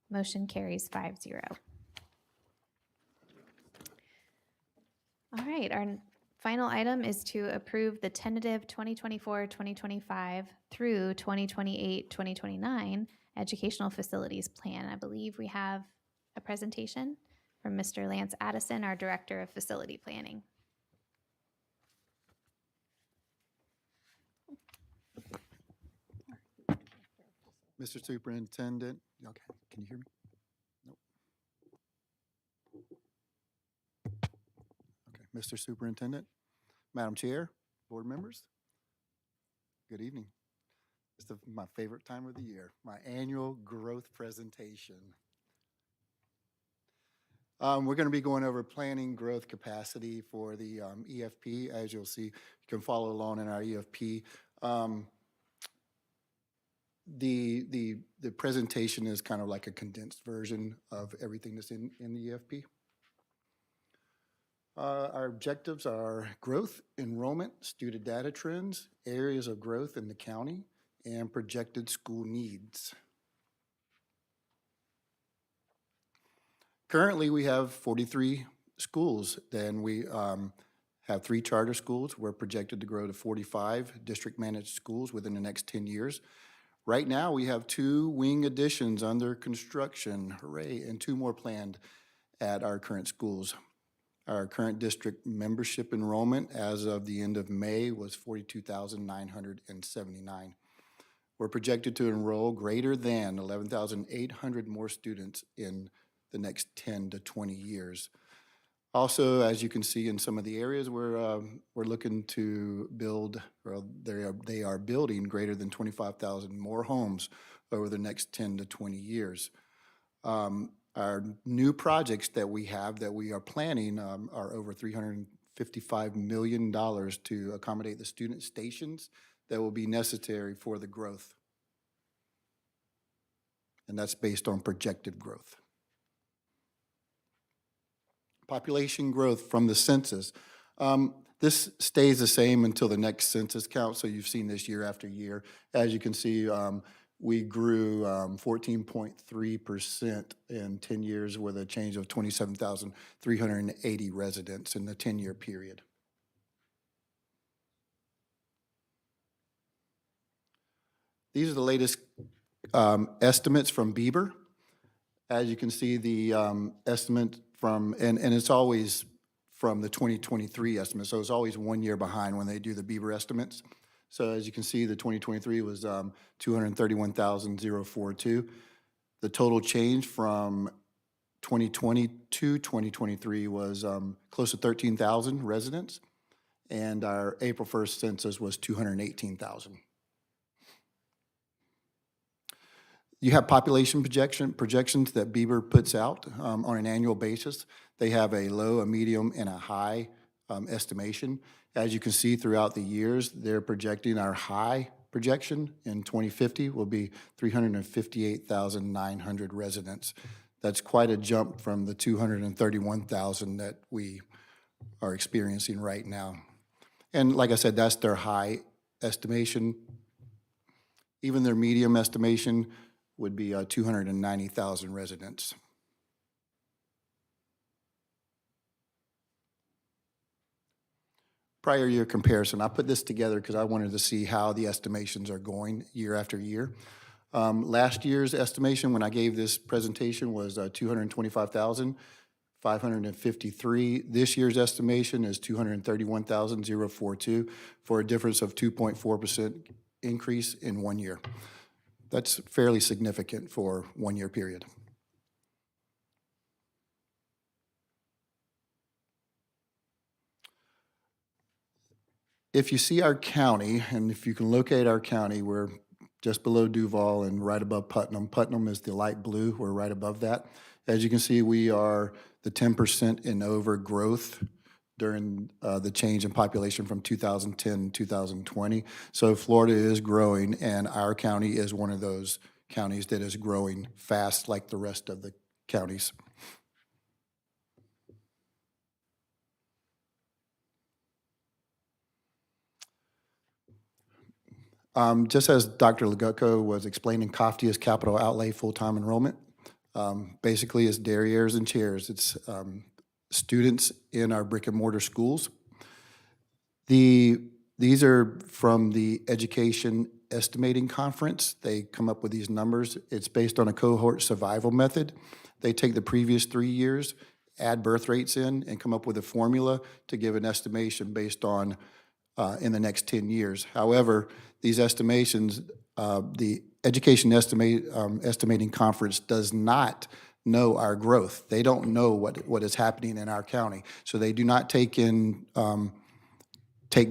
Motion carries 5-0. All right, our final item is to approve the tentative 2024-2025 through 2028-2029 educational facilities plan. I believe we have a presentation from Mr. Lance Addison, our Director of Facility Planning. Mr. Superintendent, okay, can you hear me? Nope. Okay, Mr. Superintendent, Madam Chair, board members, good evening. It's my favorite time of the year, my annual growth presentation. We're going to be going over planning growth capacity for the EFP. As you'll see, you can follow along in our EFP. The presentation is kind of like a condensed version of everything that's in the EFP. Our objectives are growth, enrollment, student data trends, areas of growth in the county, and projected school needs. Currently, we have 43 schools. Then we have 3 charter schools. We're projected to grow to 45 district-managed schools within the next 10 years. Right now, we have 2 wing additions under construction, hooray, and 2 more planned at our current schools. Our current district membership enrollment as of the end of May was 42,979. We're projected to enroll greater than 11,800 more students in the next 10 to 20 years. Also, as you can see in some of the areas, we're looking to build, or they are building greater than 25,000 more homes over the next 10 to 20 years. Our new projects that we have that we are planning are over $355 million to accommodate the student stations that will be necessary for the growth. And that's based on projected growth. Population growth from the census. This stays the same until the next census count, so you've seen this year after year. As you can see, we grew 14.3% in 10 years with a change of 27,380 residents in the 10-year period. These are the latest estimates from Bieber. As you can see, the estimate from, and it's always from the 2023 estimate, so it's always 1 year behind when they do the Bieber estimates. So as you can see, the 2023 was 231,042. The total change from 2020 to 2023 was close to 13,000 residents, and our April 1st census was 218,000. You have population projections that Bieber puts out on an annual basis. They have a low, a medium, and a high estimation. As you can see throughout the years, they're projecting our high projection in 2050 will be 358,900 residents. That's quite a jump from the 231,000 that we are experiencing right now. And like I said, that's their high estimation. Even their medium estimation would be 290,000 residents. Prior year comparison, I put this together because I wanted to see how the estimations are going year after year. Last year's estimation when I gave this presentation was 225,553. This year's estimation is 231,042 for a difference of 2.4% increase in 1 year. That's fairly significant for 1 year period. If you see our county, and if you can locate our county, we're just below Duval and right above Putnam. Putnam is the light blue, we're right above that. As you can see, we are the 10% and over growth during the change in population from 2010 to 2020. So Florida is growing, and our county is one of those counties that is growing fast like the rest of the counties. Just as Dr. Legutko was explaining, COFTI is capital outlay full-time enrollment. Basically, it's derrieres and chairs. It's students in our brick and mortar schools. These are from the Education Estimating Conference. They come up with these numbers. It's based on a cohort survival method. They take the previous 3 years, add birth rates in, and come up with a formula to give an estimation based on in the next 10 years. However, these estimations, the Education Estimating Conference does not know our growth. They don't know what is happening in our county. So they do not take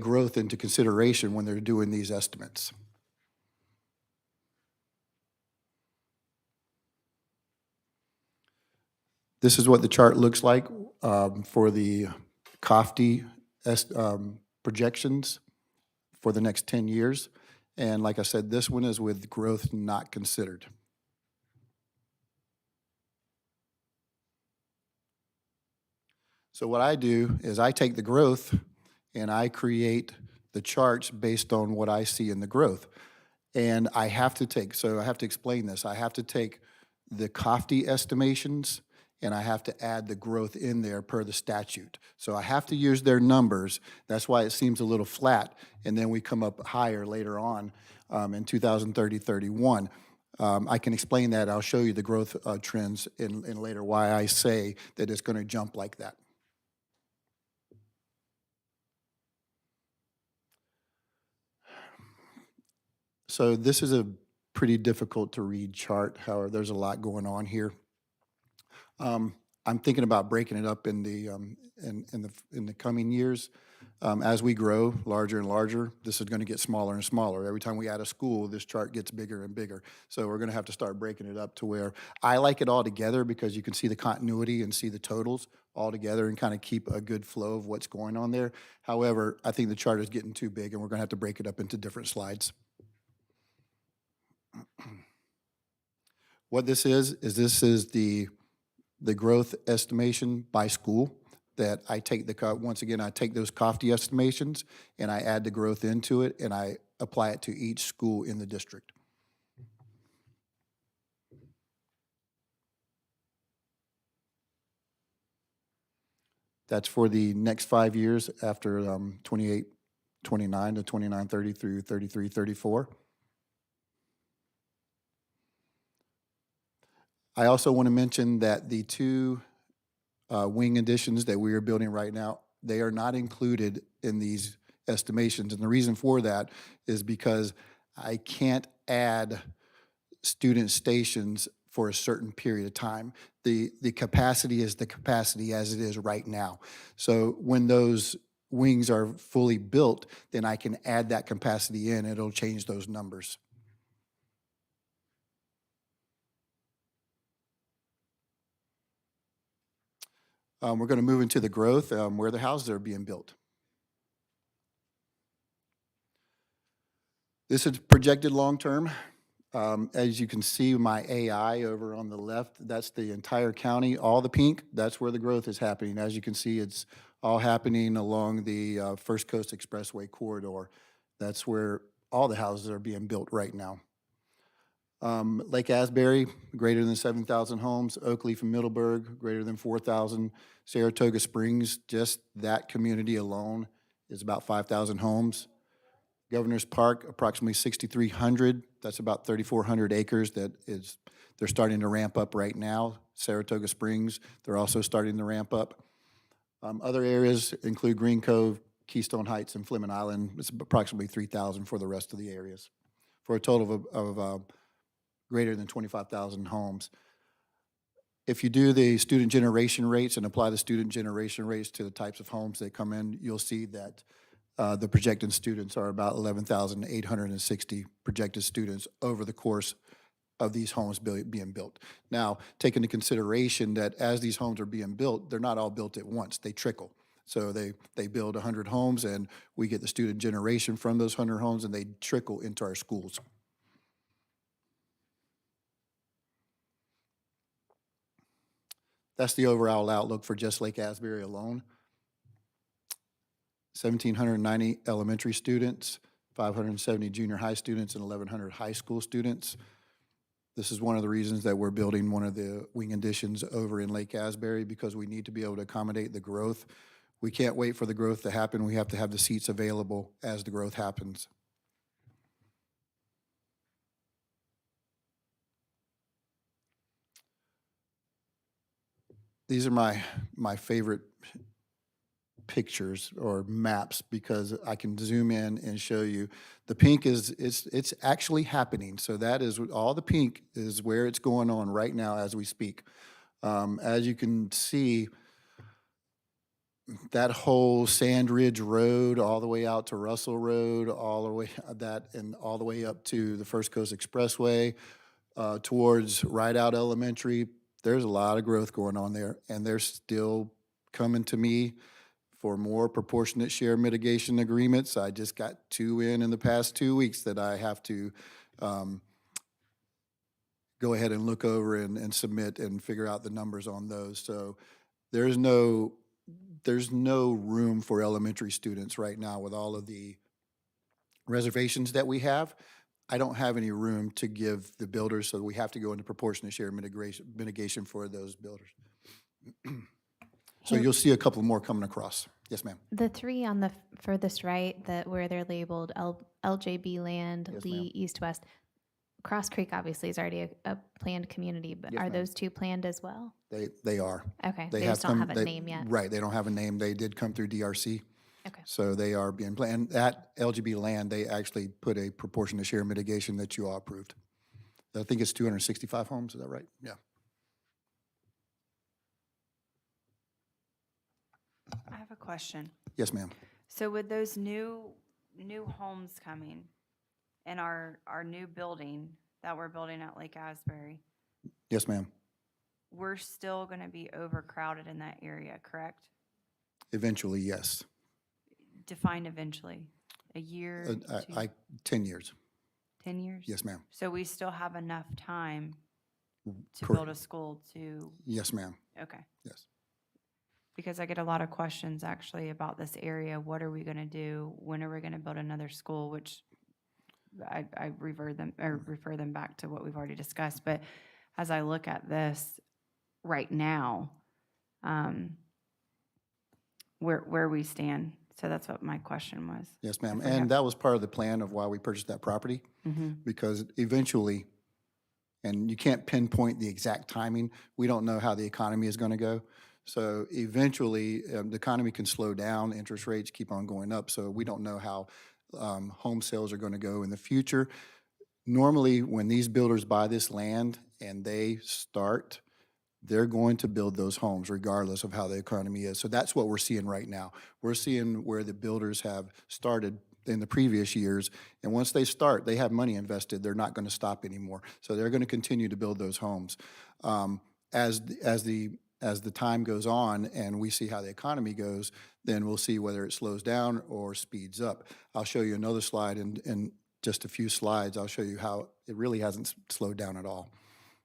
growth into consideration when they're doing these estimates. This is what the chart looks like for the COFTI projections for the next 10 years. And like I said, this one is with growth not considered. So what I do is I take the growth and I create the charts based on what I see in the growth. And I have to take, so I have to explain this, I have to take the COFTI estimations and I have to add the growth in there per the statute. So I have to use their numbers. That's why it seems a little flat, and then we come up higher later on in 2030, 31. I can explain that. I'll show you the growth trends in later, why I say that it's going to jump like that. So this is a pretty difficult to read chart. However, there's a lot going on here. I'm thinking about breaking it up in the coming years. As we grow larger and larger, this is going to get smaller and smaller. Every time we add a school, this chart gets bigger and bigger. So we're going to have to start breaking it up to where I like it all together, because you can see the continuity and see the totals all together and kind of keep a good flow of what's going on there. However, I think the chart is getting too big, and we're going to have to break it up into different slides. What this is the growth estimation by school that I take once again, I take those COFTI estimations and I add the growth into it, and I apply it to each school in the district. That's for the next 5 years after 28, 29 to 29, 30 through 33, 34. I also want to mention that the two wing additions that we are building right now, they are not included in these estimations. And the reason for that is because I can't add student stations for a certain period of time. The capacity is the capacity as it is right now. So when those wings are fully built, then I can add that capacity in. It'll change those numbers. We're going to move into the growth where the houses are being built. This is projected long-term. As you can see, my AI over on the left, that's the entire county. All the pink, that's where the growth is happening. As you can see, it's all happening along the First Coast Expressway corridor. That's where all the houses are being built right now. Lake Asbury, greater than 7,000 homes. Oakleaf and Middleburg, greater than 4,000. Saratoga Springs, just that community alone is about 5,000 homes. Governor's Park, approximately 6,300. That's about 3,400 acres they're starting to ramp up right now. Saratoga Springs, they're also starting to ramp up. Other areas include Green Cove, Keystone Heights, and Fleming Island. It's approximately 3,000 for the rest of the areas, for a total of greater than 25,000 homes. If you do the student generation rates and apply the student generation rates to the types of homes that come in, you'll see that the projected students are about 11,860 projected students over the course of these homes being built. Now, take into consideration that as these homes are being built, they're not all built at once, they trickle. So they build 100 homes, and we get the student generation from those 100 homes, and they trickle into our schools. That's the overall outlook for just Lake Asbury alone. 1,790 elementary students, 570 junior high students, and 1,100 high school students. This is one of the reasons that we're building one of the wing additions over in Lake Asbury, because we need to be able to accommodate the growth. We can't wait for the growth to happen. We have to have the seats available as the growth happens. These are my favorite pictures or maps, because I can zoom in and show you. The pink it's actually happening. So that is all the pink is where it's going on right now as we speak. As you can see, that whole Sand Ridge Road, all the way out to Russell Road, all the way and all the way up to the First Coast Expressway, towards Rideout Elementary. There's a lot of growth going on there, and they're still coming to me for more proportionate share mitigation agreements. I just got 2 in the past 2 weeks that I have to go ahead and look over and submit and figure out the numbers on those. So there's no room for elementary students right now with all of the reservations that we have. I don't have any room to give the builders, so we have to go into proportionate share mitigation for those builders. So Hey, you'll see a couple more coming across. Yes, ma'am. the three on the furthest right, where they're labeled LJB land, Yes, Lee, ma'am. East, West. Cross Creek obviously is already a planned community, but Yes, are ma'am. those two planned as well? They are. Okay, They they have just don't come, have a name yet. right, they don't have a name. They did come through DRC. Okay. So they are being planned. That LGB land, they actually put a proportionate share mitigation that you all approved. I think it's 265 homes, is that right? Yeah. I have a question. Yes, ma'am. So with those new homes coming and our new building that we're building at Lake Asbury, Yes, ma'am. we're still going to be overcrowded in that area, correct? Eventually, yes. Define eventually. A year, two, 10 years. 10 years? Yes, ma'am. So we still have enough time to Correct. build a school to, Yes, ma'am. okay. Yes. Because I get a lot of questions actually about this area. What are we going to do? When are we going to build another school? Which I refer them back to what we've already discussed. But as I look at this right now, where we stand. So that's what my question was. Yes, ma'am. If we have- And that was part of the plan of why we purchased that property, because eventually, and you can't pinpoint the exact timing, we don't know how the economy is going to go. So eventually, the economy can slow down, interest rates keep on going up, so we don't know how home sales are going to go in the future. Normally, when these builders buy this land and they start, they're going to build those homes regardless of how the economy is. So that's what we're seeing right now. We're seeing where the builders have started in the previous years, and once they start, they have money invested. They're not going to stop anymore. So they're going to continue to build those homes. As the time goes on and we see how the economy goes, then we'll see whether it slows down or speeds up. I'll show you another slide in just a few slides. I'll show you how it really hasn't slowed down at all.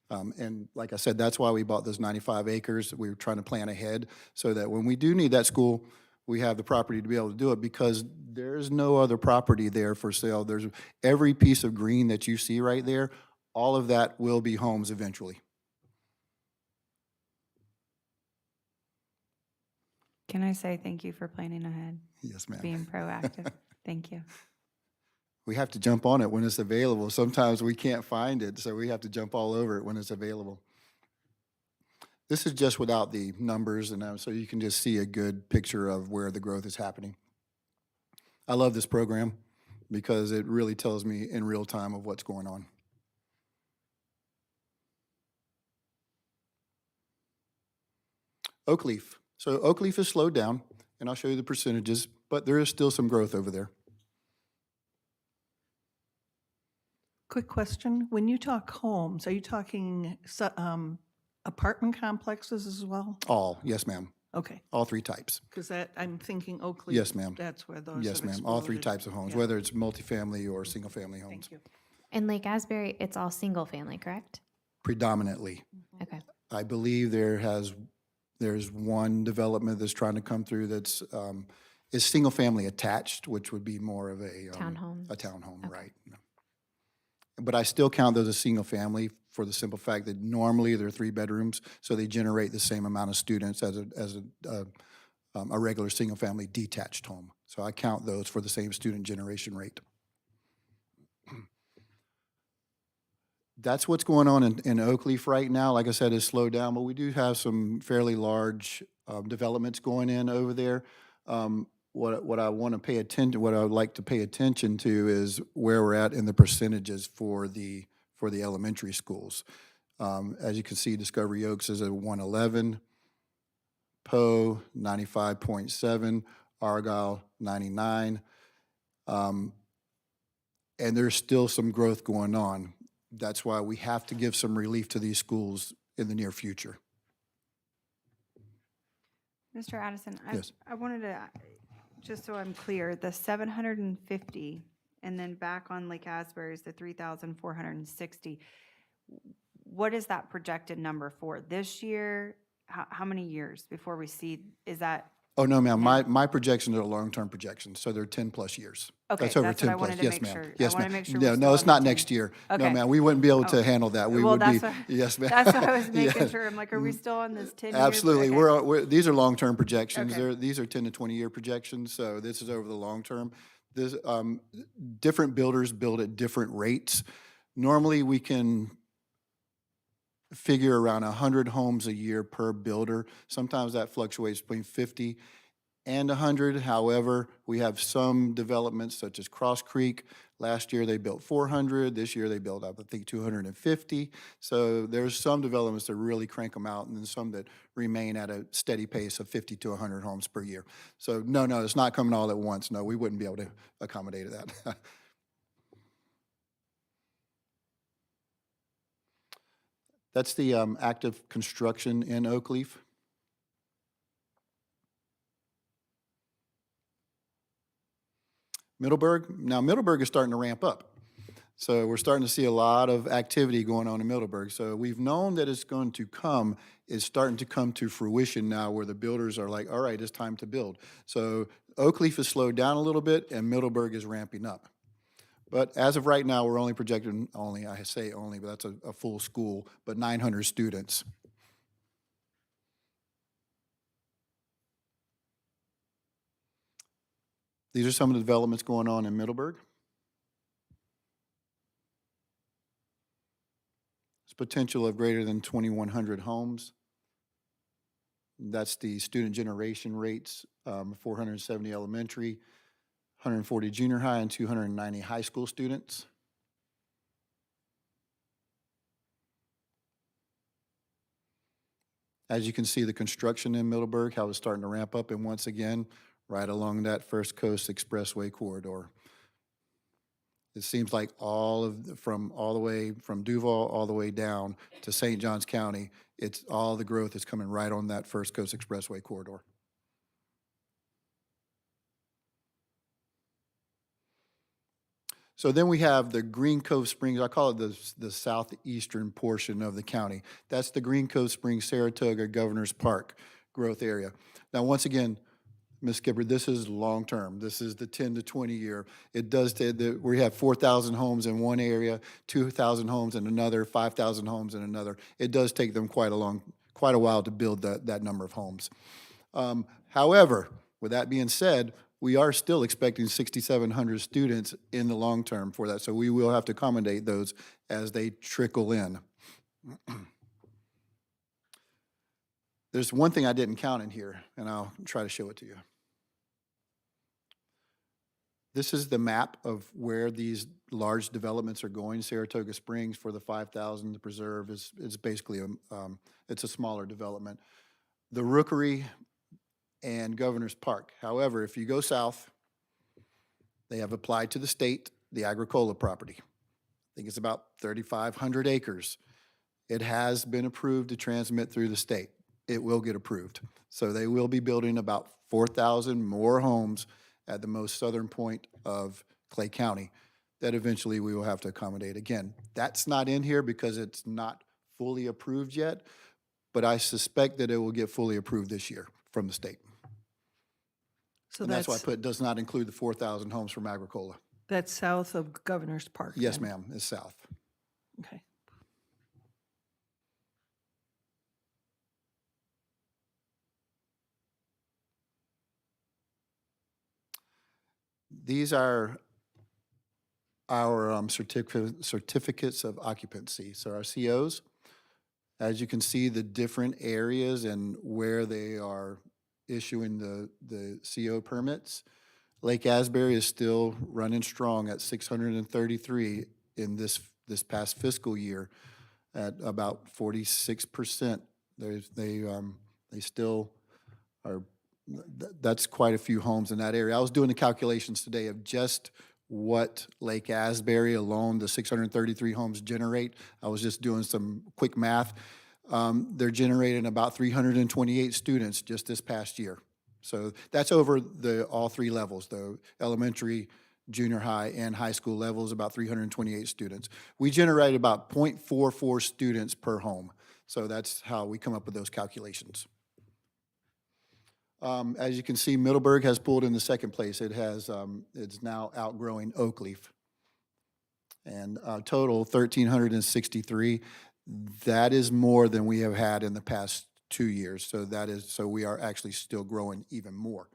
And like I said, that's why we bought those 95 acres. We were trying to plan ahead so that when we do need that school, we have the property to be able to do it, because there's no other property there for sale. There's every piece of green that you see right there, all of that will be homes eventually. Can I say thank you for planning ahead, Yes, ma'am. being proactive? Thank you. We have to jump on it when it's available. Sometimes we can't find it, so we have to jump all over it when it's available. This is just without the numbers, and so you can just see a good picture of where the growth is happening. I love this program because it really tells me in real time of what's going on. Oakleaf. So Oakleaf has slowed down, and I'll show you the percentages, but there is still some growth over there. Quick question. When you talk homes, are you talking apartment complexes as well? All, yes, ma'am. Okay, All three types. because I'm thinking Oak Leaf. Yes, ma'am. That's where those Yes, have ma'am. All three exploded. types of homes, Yeah. whether it's multifamily or single-family homes. Thank you. In Lake Asbury, it's all single family, correct? Predominantly. Okay. I believe there's one development that's trying to come through that's, is single-family attached, which would be more of a. Townhomes. A townhome, Okay. right. No. But I still count those as single-family for the simple fact that normally they're 3 bedrooms, so they generate the same amount of students as a regular single-family detached home. So I count those for the same student generation rate. That's what's going on in Oakleaf right now. Like I said, it's slowed down, but we do have some fairly large developments going in over there. What I want to pay attention, what I would like to pay attention to is where we're at in the percentages for the elementary schools. As you can see, Discovery Oaks is at 111, Poe 95.7, Argyle 99, and there's still some growth going on. That's why we have to give some relief to these schools in the near future. Mr. Addison, Yes. I wanted to, just so I'm clear, the 750 and then back on Lake Asbury is the 3,460. What is that projected number for this year? How many years before we see, is that Oh, no, ma'am, now? my projections are long-term projections, so they're 10-plus years. Okay, That's over that's what I 10 plus. wanted to Yes, make ma'am. sure. I Yes, wanted ma'am. to make sure No, we're no, still it's on the not 10. next year. No, Okay. ma'am, we wouldn't be able Oh. to handle that. We Well, would be, that's what, yes, ma'am. that's what I was making Yeah. sure. I'm like, are we still on this 10-year? Absolutely. Okay. These are long-term projections. Okay. These are 10 to 20-year projections, so this is over the long term. This, different builders build at different rates. Normally, we can figure around 100 homes a year per builder. Sometimes that fluctuates between 50 and 100. However, we have some developments such as Cross Creek. Last year, they built 400. This year, they built, I think, 250. So there's some developments that really crank them out, and then some that remain at a steady pace of 50 to 100 homes per year. So no, it's not coming all at once. No, we wouldn't be able to accommodate that. That's the active construction in Oakleaf. Middleburg is starting to ramp up. So we're starting to see a lot of activity going on in Middleburg. So we've known that it's going to come. It's starting to come to fruition now where the builders are like, all right, it's time to build. So Oakleaf has slowed down a little bit and Middleburg is ramping up. But as of right now, we're only projecting I say only, but that's a full school, but 900 students. These are some of the developments going on in Middleburg. It's potential of greater than 2,100 homes. That's the student generation rates, 470 elementary, 140 junior high, and 290 high school students. As you can see, the construction in Middleburg, how it's starting to ramp up, and once again, right along that First Coast Expressway corridor. It seems like all the way from Duval all the way down to St. Johns County, it's all the growth is coming right on that First Coast Expressway corridor. So then we have the Green Cove Springs, I call it the southeastern portion of the county. That's the Green Cove Springs, Saratoga, Governor's Park growth area. Now, once again, Ms. Skipper, this is long-term. This is the 10 to 20 year. It does, we have 4,000 homes in one area, 2,000 homes in another, 5,000 homes in another. It does take them quite a while to build that number of homes. However, with that being said, we are still expecting 6,700 students in the long term for that. So we will have to accommodate those as they trickle in. There's one thing I didn't count in here, and I'll try to show it to you. This is the map of where these large developments are going. Saratoga Springs for the 5,000, the preserve is basically it's a smaller development. The Rookery and Governor's Park. However, if you go south, they have applied to the state, the Agricola property. I think it's about 3,500 acres. It has been approved to transmit through the state. It will get approved. So they will be building about 4,000 more homes at the most southern point of Clay County that eventually we will have to accommodate. Again, that's not in here because it's not fully approved yet, but I suspect that it will get fully approved this year from the state. So And that's why I put does not include the 4,000 homes from Agricola. that's south of Governor's Park? Yes, then? ma'am, it's south. Okay. These are our certificates of occupancy. So our COs, as you can see, the different areas and where they are issuing the CO permits. Lake Asbury is still running strong at 633 in this past fiscal year at about 46%. They still are, that's quite a few homes in that area. I was doing the calculations today of just what Lake Asbury alone, the 633 homes generate. I was just doing some quick math. They're generating about 328 students just this past year. So that's over all three levels, though, elementary, junior high, and high school levels, about 328 students. We generate about 0.44 students per home. So that's how we come up with those calculations. As you can see, Middleburg has pulled in the second place. It's now outgrowing Oakleaf. And total 1,363. That is more than we have had in the past 2 years. So we are actually still growing even more.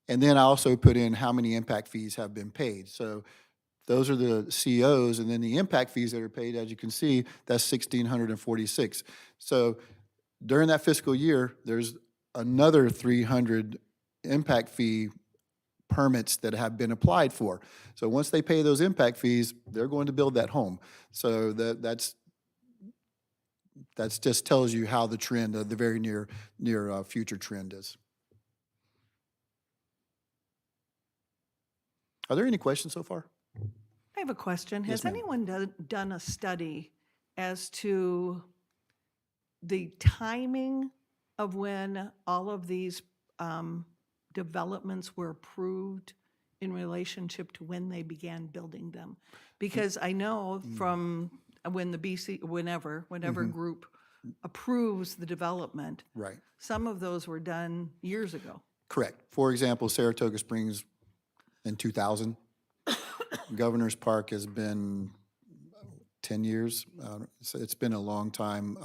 And then I also put in how many impact fees have been paid. So those are the COs, and then the impact fees that are paid, as you can see, that's 1,646. So during that fiscal year, there's another 300 impact fee permits that have been applied for. So once they pay those impact fees, they're going to build that home. So that's just tells you how the trend, the very near future trend is. Are there any questions so far? I have a question. Yes, Has ma'am. anyone done a study as to the timing of when all of these developments were approved in relationship to when they began building them? Because I know from when the whenever group approves the development, Right. some of those were done years ago. Correct. For example, Saratoga Springs in 2000. Governor's Park has been 10 years. So it's been a long time.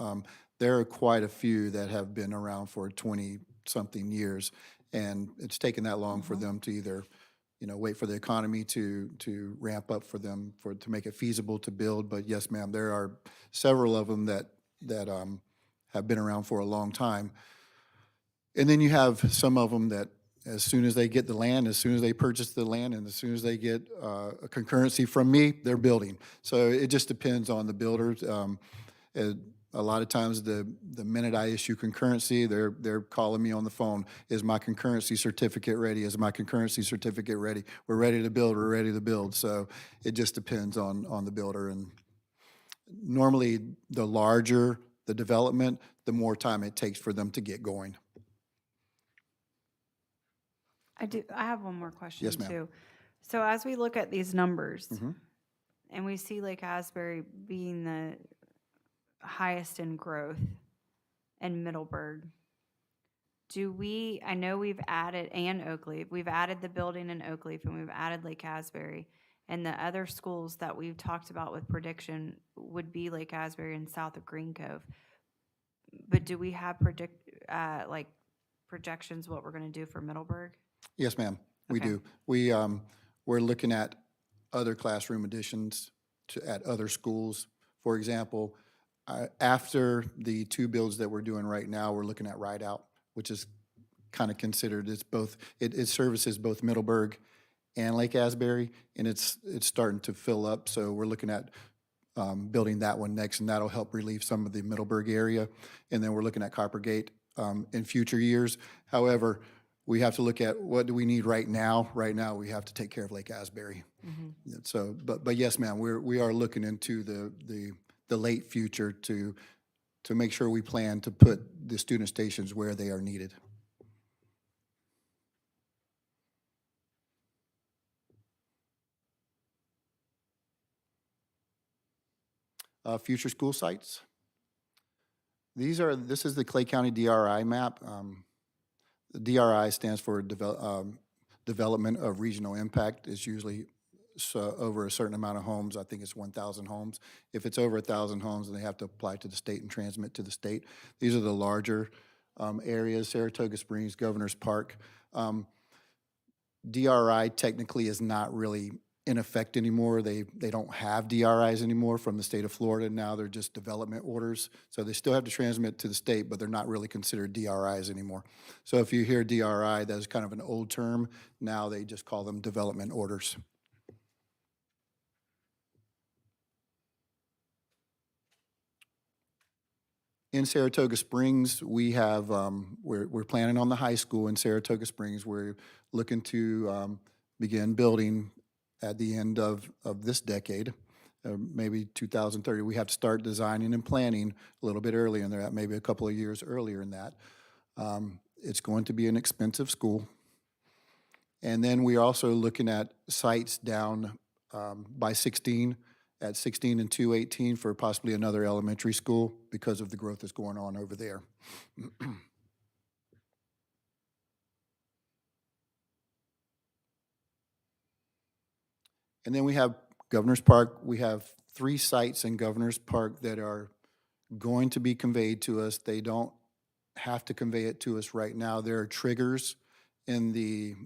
There are quite a few that have been around for 20-something years, and it's taken that long for them to either, wait for the economy to ramp up for them to make it feasible to build. But yes, ma'am, there are several of them that have been around for a long time. And then you have some of them that as soon as they get the land, as soon as they purchase the land, and as soon as they get a concurrency from me, they're building. So it just depends on the builders. A lot of times, the minute I issue concurrency, they're calling me on the phone. Is my concurrency certificate ready? Is my concurrency certificate ready? We're ready to build. We're ready to build. So it just depends on the builder. And normally, the larger the development, the more time it takes for them to get going. I have one more question Yes, ma'am. too. So as we look at these numbers Mhm. and we see Lake Asbury being the highest in growth and Middleburg, I know we've added, and Oakleaf, we've added the building in Oakleaf and we've added Lake Asbury. And the other schools that we've talked about with prediction would be Lake Asbury and south of Green Cove. But do we have projections what we're gonna do for Middleburg? Yes, ma'am, we Okay. do. We're looking at other classroom additions at other schools. For example, after the 2 builds that we're doing right now, we're looking at Rideout, which is kind of considered, it services both Middleburg and Lake Asbury, and it's starting to fill up. So we're looking at building that one next, and that'll help relieve some of the Middleburg area. And then we're looking at Coppergate in future years. However, we have to look at what do we need right now. Right now, we have to take care of Lake Asbury. Yeah, so, but yes, ma'am, we are looking into the late future to make sure we plan to put the student stations where they are needed. Future school sites. This is the Clay County DRI map. The DRI stands for Development of Regional Impact. It's usually over a certain amount of homes. I think it's 1,000 homes. If it's over 1,000 homes, then they have to apply to the state and transmit to the state. These are the larger areas: Saratoga Springs, Governor's Park. DRI technically is not really in effect anymore. They don't have DRIs anymore from the state of Florida. Now they're just development orders. So they still have to transmit to the state, but they're not really considered DRIs anymore. So if you hear DRI, that's kind of an old term. Now they just call them development orders. In Saratoga Springs, we have, we're planning on the high school in Saratoga Springs. We're looking to begin building at the end of this decade, maybe 2030. We have to start designing and planning a little bit earlier in that, maybe a couple of years earlier in that. It's going to be an expensive school. And then we're also looking at sites down by 16, at 16 and 218 for possibly another elementary school because of the growth that's going on over there. And then we have Governor's Park. We have 3 sites in Governor's Park that are going to be conveyed to us. They don't have to convey it to us right now. There are triggers in the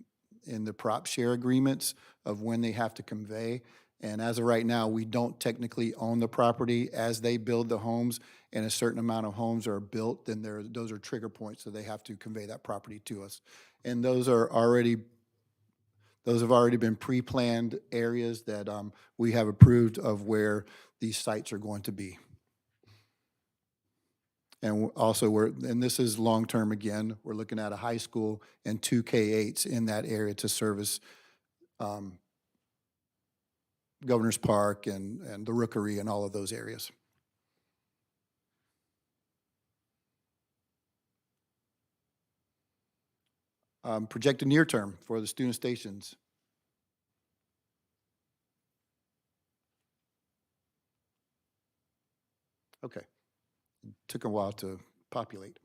prop share agreements of when they have to convey. And as of right now, we don't technically own the property. As they build the homes and a certain amount of homes are built, then those are trigger points, so they have to convey that property to us. And those have already been pre-planned areas that we have approved of where these sites are going to be. And also, and this is long-term again, we're looking at a high school and 2 K-8s in that area to service Governor's Park and the Rookery and all of those areas. Projected near term for the student stations. Okay. Took a while to populate.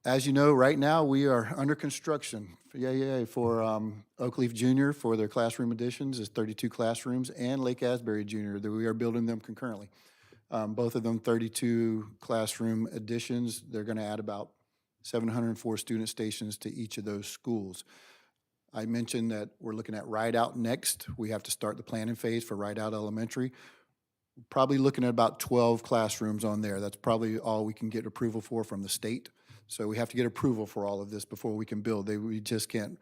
As you know, right now, we are under construction. For Oakleaf Junior for their classroom additions is 32 classrooms, and Lake Asbury Junior, that we are building them concurrently. Both of them 32 classroom additions. They're going to add about 704 student stations to each of those schools. I mentioned that we're looking at Ride Out next. We have to start the planning phase for Ride Out Elementary. Probably looking at about 12 classrooms on there. That's probably all we can get approval for from the state. So we have to get approval for all of this before we can build. We just can't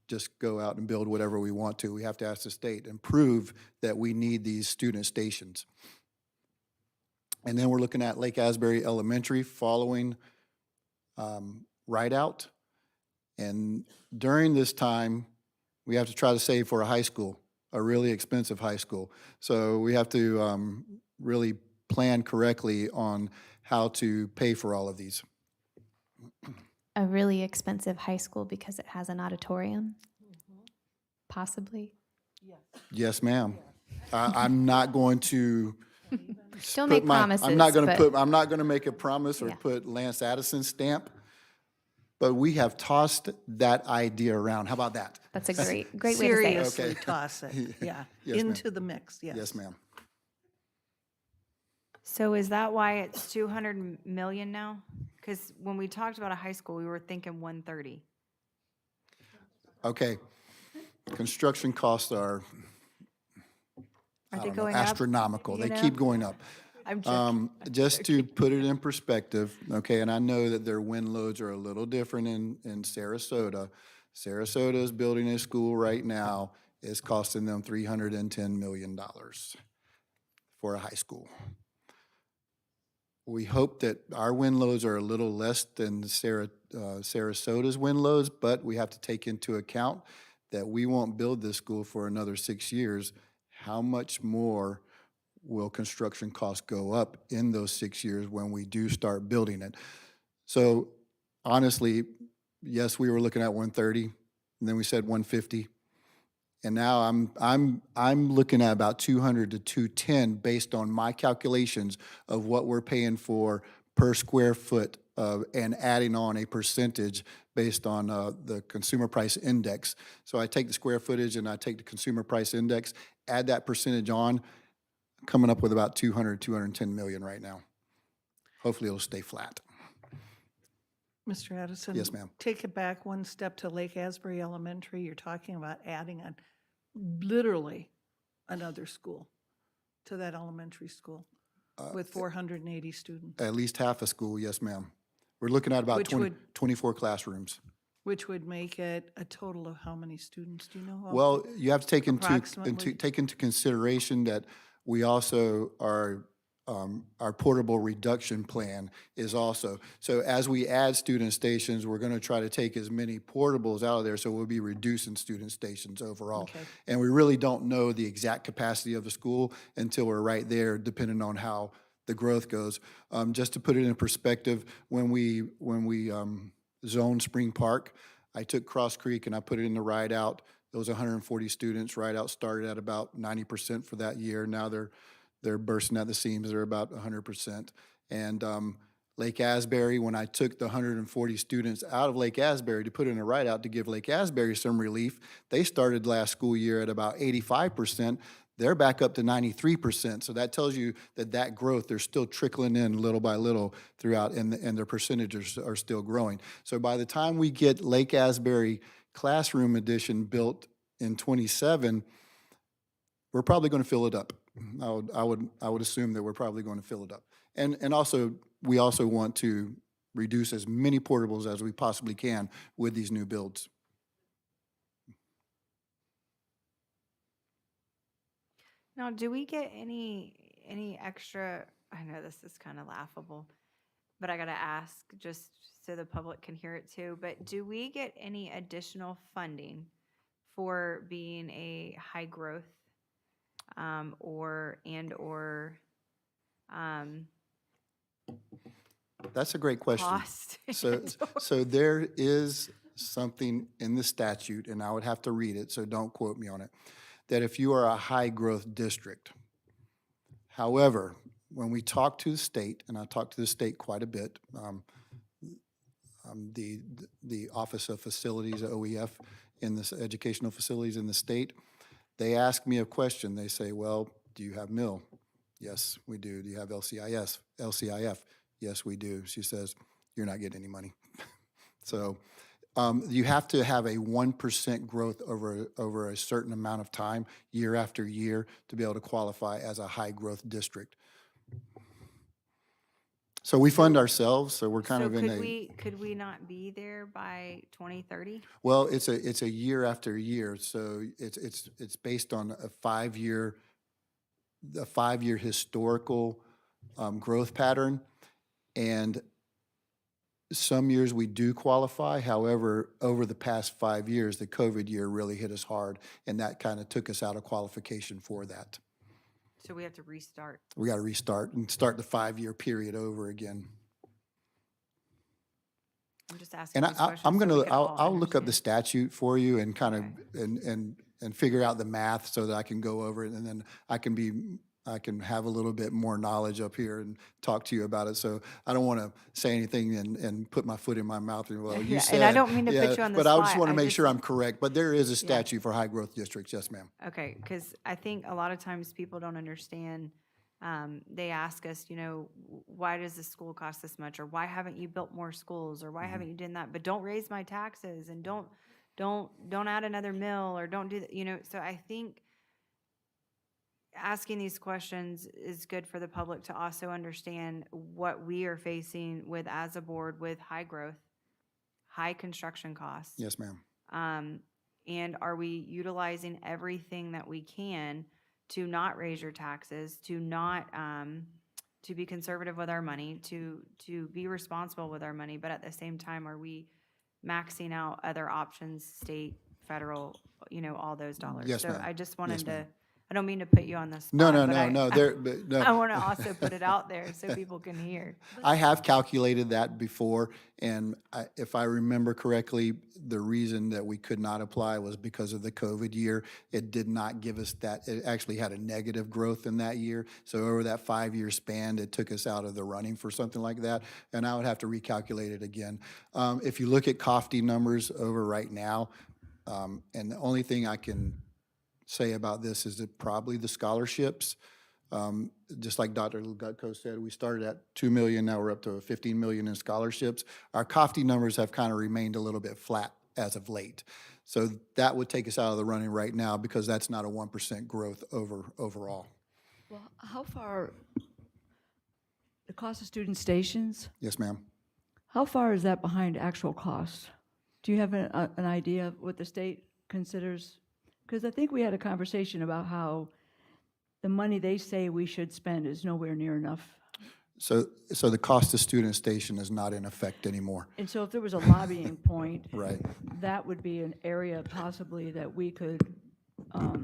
just go out and build whatever we want to. We have to ask the state and prove that we need these student stations. And then we're looking at Lake Asbury Elementary following Ride Out. And during this time, we have to try to save for a high school, a really expensive high school. So we have to really plan correctly on how to pay for all of these. A really expensive high school because it has an auditorium? Possibly. Yes, ma'am. I'm not going to Don't make promises. I'm not going to but- I'm not going to make a promise or Yeah. put Lance Addison's stamp. But we have tossed that idea around. How about that? That's a great way to say it. Seriously, Okay. toss it, yeah, Yes, ma'am. into the mix, yes. Yes, ma'am. So is that why it's 200 million now? Because when we talked about a high school, we were thinking 130. Okay. Construction costs are Are they don't know, going up? astronomical. you They know? keep going up. I'm joking. Just to put it in perspective, okay, and I know that their wind loads are a little different in Sarasota. Sarasota is building a school right now. It's costing them $310 million for a high school. We hope that our wind loads are a little less than Sarasota's wind loads, but we have to take into account that we won't build this school for another 6 years. How much more will construction costs go up in those 6 years when we do start building it? So honestly, yes, we were looking at 130, and then we said 150. And now I'm looking at about 200 to 210 based on my calculations of what we're paying for per square foot and adding on a percentage based on the consumer price index. So I take the square footage and I take the consumer price index, add that percentage on, coming up with about 200, 210 million right now. Hopefully it'll stay flat. Mr. Addison? Yes, ma'am. Take it back one step to Lake Asbury Elementary. You're talking about adding literally another school to that elementary school with 480 students, At least half a school, yes, ma'am. We're looking at about Which 24 classrooms. which would make it a total of how many students, do you know? Well, you have to take Approximately. take into consideration that we also are, our portable reduction plan is also. So as we add student stations, we're going to try to take as many portables out of there, so we'll be reducing student stations overall. Okay. And we really don't know the exact capacity of the school until we're right there, depending on how the growth goes. Just to put it in perspective, when we zoned Spring Park, I took Cross Creek and I put it in the Ride Out. There was 140 students. Ride Out started at about 90% for that year. Now they're bursting at the seams. They're about 100%. And Lake Asbury, when I took the 140 students out of Lake Asbury to put in a write-out to give Lake Asbury some relief, they started last school year at about 85%. They're back up to 93%. So that tells you that that growth, they're still trickling in little by little throughout, and their percentages are still growing. So by the time we get Lake Asbury classroom addition built in '27, we're probably going to fill it up. I would assume that we're probably going to fill it up. And also, we also want to reduce as many portables as we possibly can with these new builds. Now, do we get any extra, I know this is kind of laughable, but I gotta ask just so the public can hear it too, but do we get any additional funding for being a high growth or That's a great question. cost? So there is something in the statute, and I would have to read it, so don't quote me on it, that if you are a high-growth district. However, when we talk to the state, and I talk to the state quite a bit, the Office of Facilities, OEF, in this educational facilities in the state, they ask me a question. They say, well, do you have mill? Yes, we do. Do you have LCIF? Yes, we do. She says, you're not getting any money. So you have to have a 1% growth over a certain amount of time, year after year, to be able to qualify as a high-growth district. So we fund ourselves, so we're kind So of in a, could we not be there by 2030? well, it's a year after year, so it's based on a 5-year historical growth pattern. And some years we do qualify. However, over the past 5 years, the COVID year really hit us hard, and that kind of took us out of qualification for that. So we have to restart. We got to restart and start the 5-year period over again. I'm just asking And these questions I'm so gonna, we can all I'll look up the understand. statute for you and kind of, Okay. and figure out the math so that I can go over it, and then I can have a little bit more knowledge up here and talk to you about it. So I don't want to say anything and put my foot in my mouth and, well, you Yeah, said. and I don't mean to put yeah, you on the but I just spot. want to I make just- sure I'm correct. But there is a statute for high-growth districts, yes, ma'am. Okay, because I think a lot of times people don't understand. They ask us, why does the school cost this much? Or why haven't you built more schools? Or why haven't you done that? But don't raise my taxes and don't add another mill or don't do that, so I think asking these questions is good for the public to also understand what we are facing with as a board with high growth, high construction costs. Yes, ma'am. And are we utilizing everything that we can to not raise your taxes, to not, to be conservative with our money, to be responsible with our money, but at the same time, are we maxing out other options, state, federal, all those dollars? Yes, So ma'am. I just wanted Yes, ma'am. I don't mean to put you on the spot. No, but no. I want to also put it out there so people can hear. I have calculated that before, and if I remember correctly, the reason that we could not apply was because of the COVID year. It did not give us that, it actually had a negative growth in that year. So over that 5-year span, it took us out of the running for something like that, and I would have to recalculate it again. If you look at COFTI numbers over right now, and the only thing I can say about this is that probably the scholarships, just like Dr. Gutko said, we started at 2 million, now we're up to 15 million in scholarships. Our COFTI numbers have kind of remained a little bit flat as of late. So that would take us out of the running right now because that's not a 1% growth overall. Well, how far, the cost of student stations, Yes, ma'am. how far is that behind actual cost? Do you have an idea of what the state considers? Because I think we had a conversation about how the money they say we should spend is nowhere near enough. So the cost of student station is not in effect anymore. And so if there was a lobbying point, Right. that would be an area possibly that we could have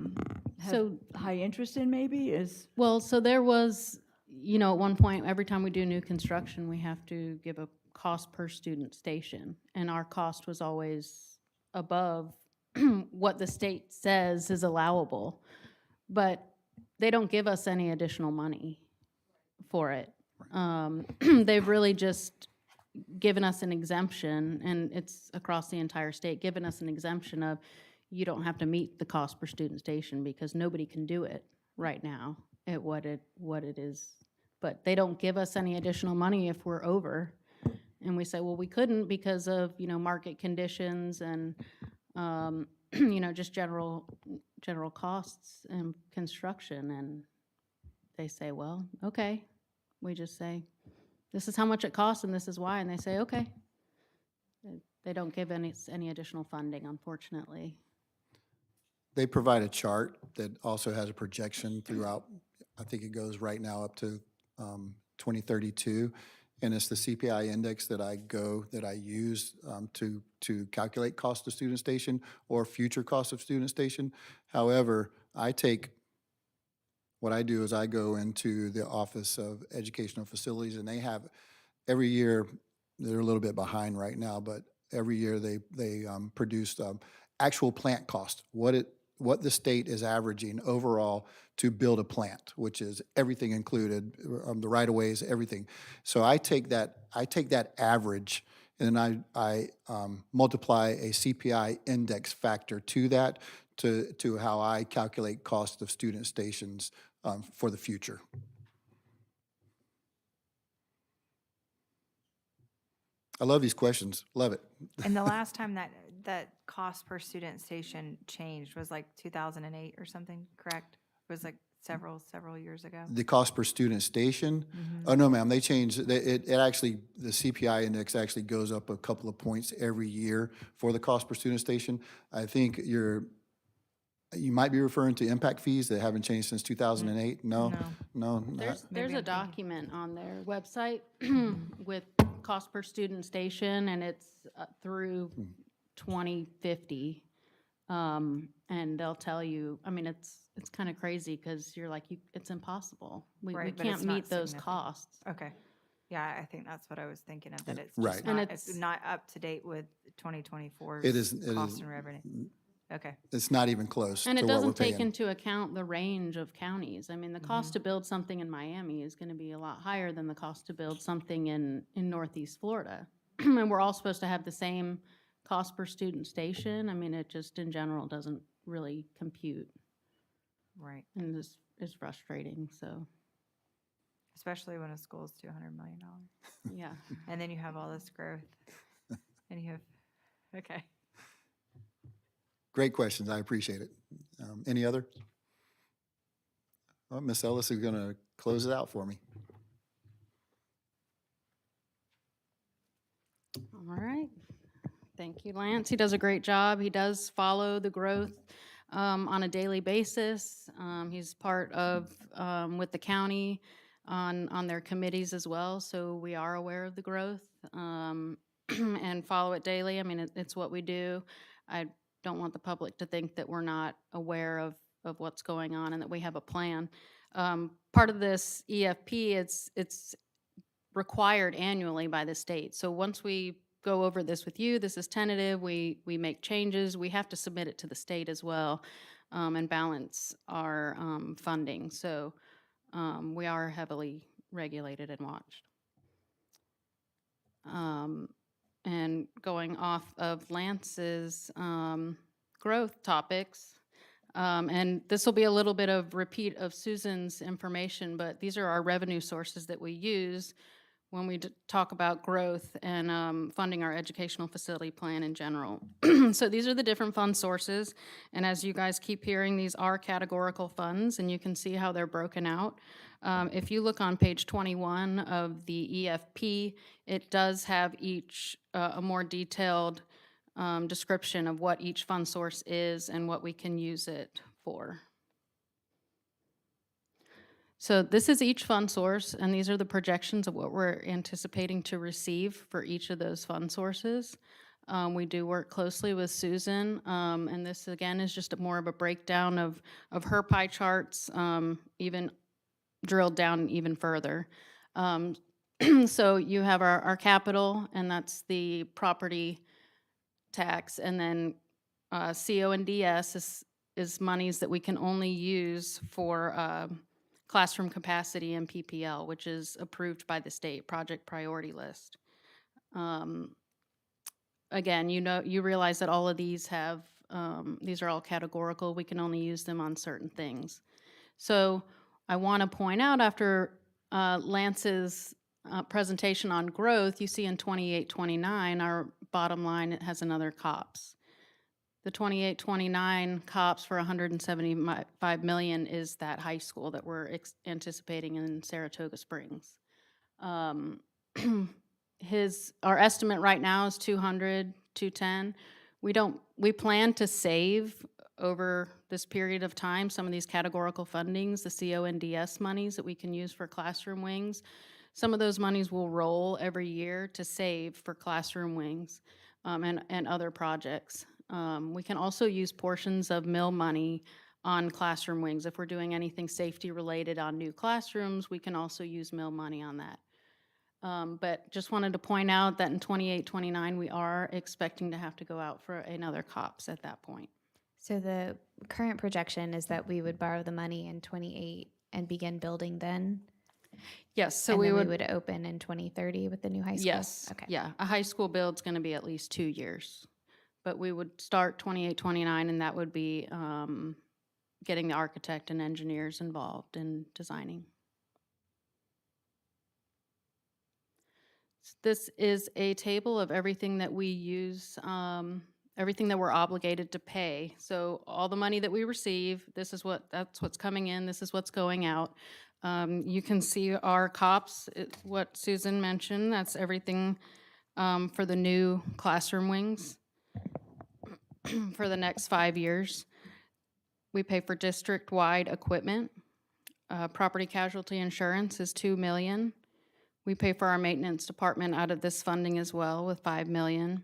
So- high interest in maybe is, Well, so there was, at one point, every time we do new construction, we have to give a cost per student station. And our cost was always above what the state says is allowable. But they don't give us any additional money for it. They've really just given us an exemption, and it's across the entire state, given us an exemption of you don't have to meet the cost per student station because nobody can do it right now at what it is. But they don't give us any additional money if we're over. And we say, well, we couldn't because of, market conditions and, just general costs and construction. And they say, well, okay. We just say, this is how much it costs and this is why. And they say, okay. They don't give any additional funding, unfortunately. They provide a chart that also has a projection throughout, I think it goes right now up to 2032. And it's the CPI index that I use to calculate cost of student station or future cost of student station. However, what I do is I go into the Office of Educational Facilities, and they have, every year, they're a little bit behind right now, but every year they produce actual plant cost, what the state is averaging overall to build a plant, which is everything included, the right-of-ways, everything. So I take that average, and then I multiply a CPI index factor to that to how I calculate cost of student stations for the future. I love these questions. Love it. And the last time that cost per student station changed was like 2008 or something, correct? It was like several years ago. The cost per student station? Oh, no, ma'am, they changed, it actually, the CPI index actually goes up a couple of points every year for the cost per student station. I think you might be referring to impact fees that haven't changed since 2008? No, no. There's Maybe a I'm thinking- document on their website with cost per student station, and it's through 2050. And they'll tell you, I mean, it's kind of crazy because you're like, it's impossible. We Right, but can't it's not meet those significant. costs. Okay. Yeah, I think that's what I was thinking of, that it's Right. just And not, it's- it's not up to date with 2024's It is- cost and revenue. Okay. It's not even close to And what it we're doesn't take paying. into account the range of counties. I mean, the cost to build something in Miami is going to be a lot higher than the cost to build something in Northeast Florida. And we're all supposed to have the same cost per student station. I mean, it just in general doesn't really compute, Right. and this is frustrating, so, Especially when a school is $200 million. yeah. And then you have all this growth. And you have, okay. Great questions. I appreciate it. Any other? Well, Ms. Ellis is going to close it out for me. All right. Thank you, Lance. He does a great job. He does follow the growth on a daily basis. He's part of, with the county on their committees as well, so we are aware of the growth and follow it daily. I mean, it's what we do. I don't want the public to think that we're not aware of what's going on and that we have a plan. Part of this EFP, it's required annually by the state. So once we go over this with you, this is tentative, we make changes, we have to submit it to the state as well and balance our funding. So we are heavily regulated and watched. And going off of Lance's growth topics, and this will be a little bit of repeat of Susan's information, but these are our revenue sources that we use when we talk about growth and funding our educational facility plan in general. So these are the different fund sources, and as you guys keep hearing, these are categorical funds, and you can see how they're broken out. If you look on page 21 of the EFP, it does have each a more detailed description of what each fund source is and what we can use it for. So this is each fund source, and these are the projections of what we're anticipating to receive for each of those fund sources. We do work closely with Susan, and this again is just more of a breakdown of her pie charts, even drilled down even further. So you have our capital, and that's the property tax, and then CO and DS is monies that we can only use for classroom capacity and PPL, which is approved by the state project priority list. Again, you realize that all of these have, these are all categorical. We can only use them on certain things. So I want to point out after Lance's presentation on growth, you see in 28-29, our bottom line, it has another COPS. The 28-29 COPS for 175 million is that high school that we're anticipating in Saratoga Springs. Our estimate right now is 200, 210. We plan to save over this period of time some of these categorical fundings, the CONDS monies that we can use for classroom wings. Some of those monies will roll every year to save for classroom wings and other projects. We can also use portions of mill money on classroom wings. If we're doing anything safety related on new classrooms, we can also use mill money on that. But just wanted to point out that in 28-29, we are expecting to have to go out for another COPS at that point. So the current projection is that we would borrow the money in 28 and begin building then? Yes, so And we then would, we would open in 2030 with the new high school? yes, Okay. yeah. A high school build's going to be at least 2 years. But we would start 28-29, and that would be getting the architect and engineers involved in designing. This is a table of everything that we use, everything that we're obligated to pay. So all the money that we receive, that's what's coming in, this is what's going out. You can see our COPS, what Susan mentioned, that's everything for the new classroom wings for the next 5 years. We pay for district-wide equipment. Property casualty insurance is $2 million. We pay for our maintenance department out of this funding as well with $5 million.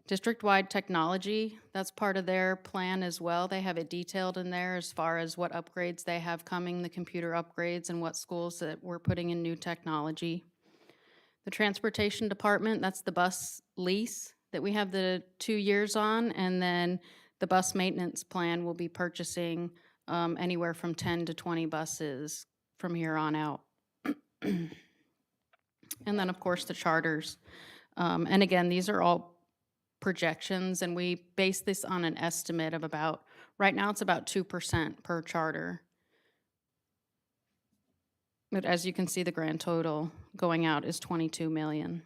District-wide technology, that's part of their plan as well. They have it detailed in there as far as what upgrades they have coming, the computer upgrades, and what schools that we're putting in new technology. The transportation department, that's the bus lease that we have the 2 years on, and then the bus maintenance plan will be purchasing anywhere from 10 to 20 buses from here on out. And then, of course, the charters. And again, these are all projections, and we base this on an estimate of about, right now it's about 2% per charter. But as you can see, the grand total going out is 22 million.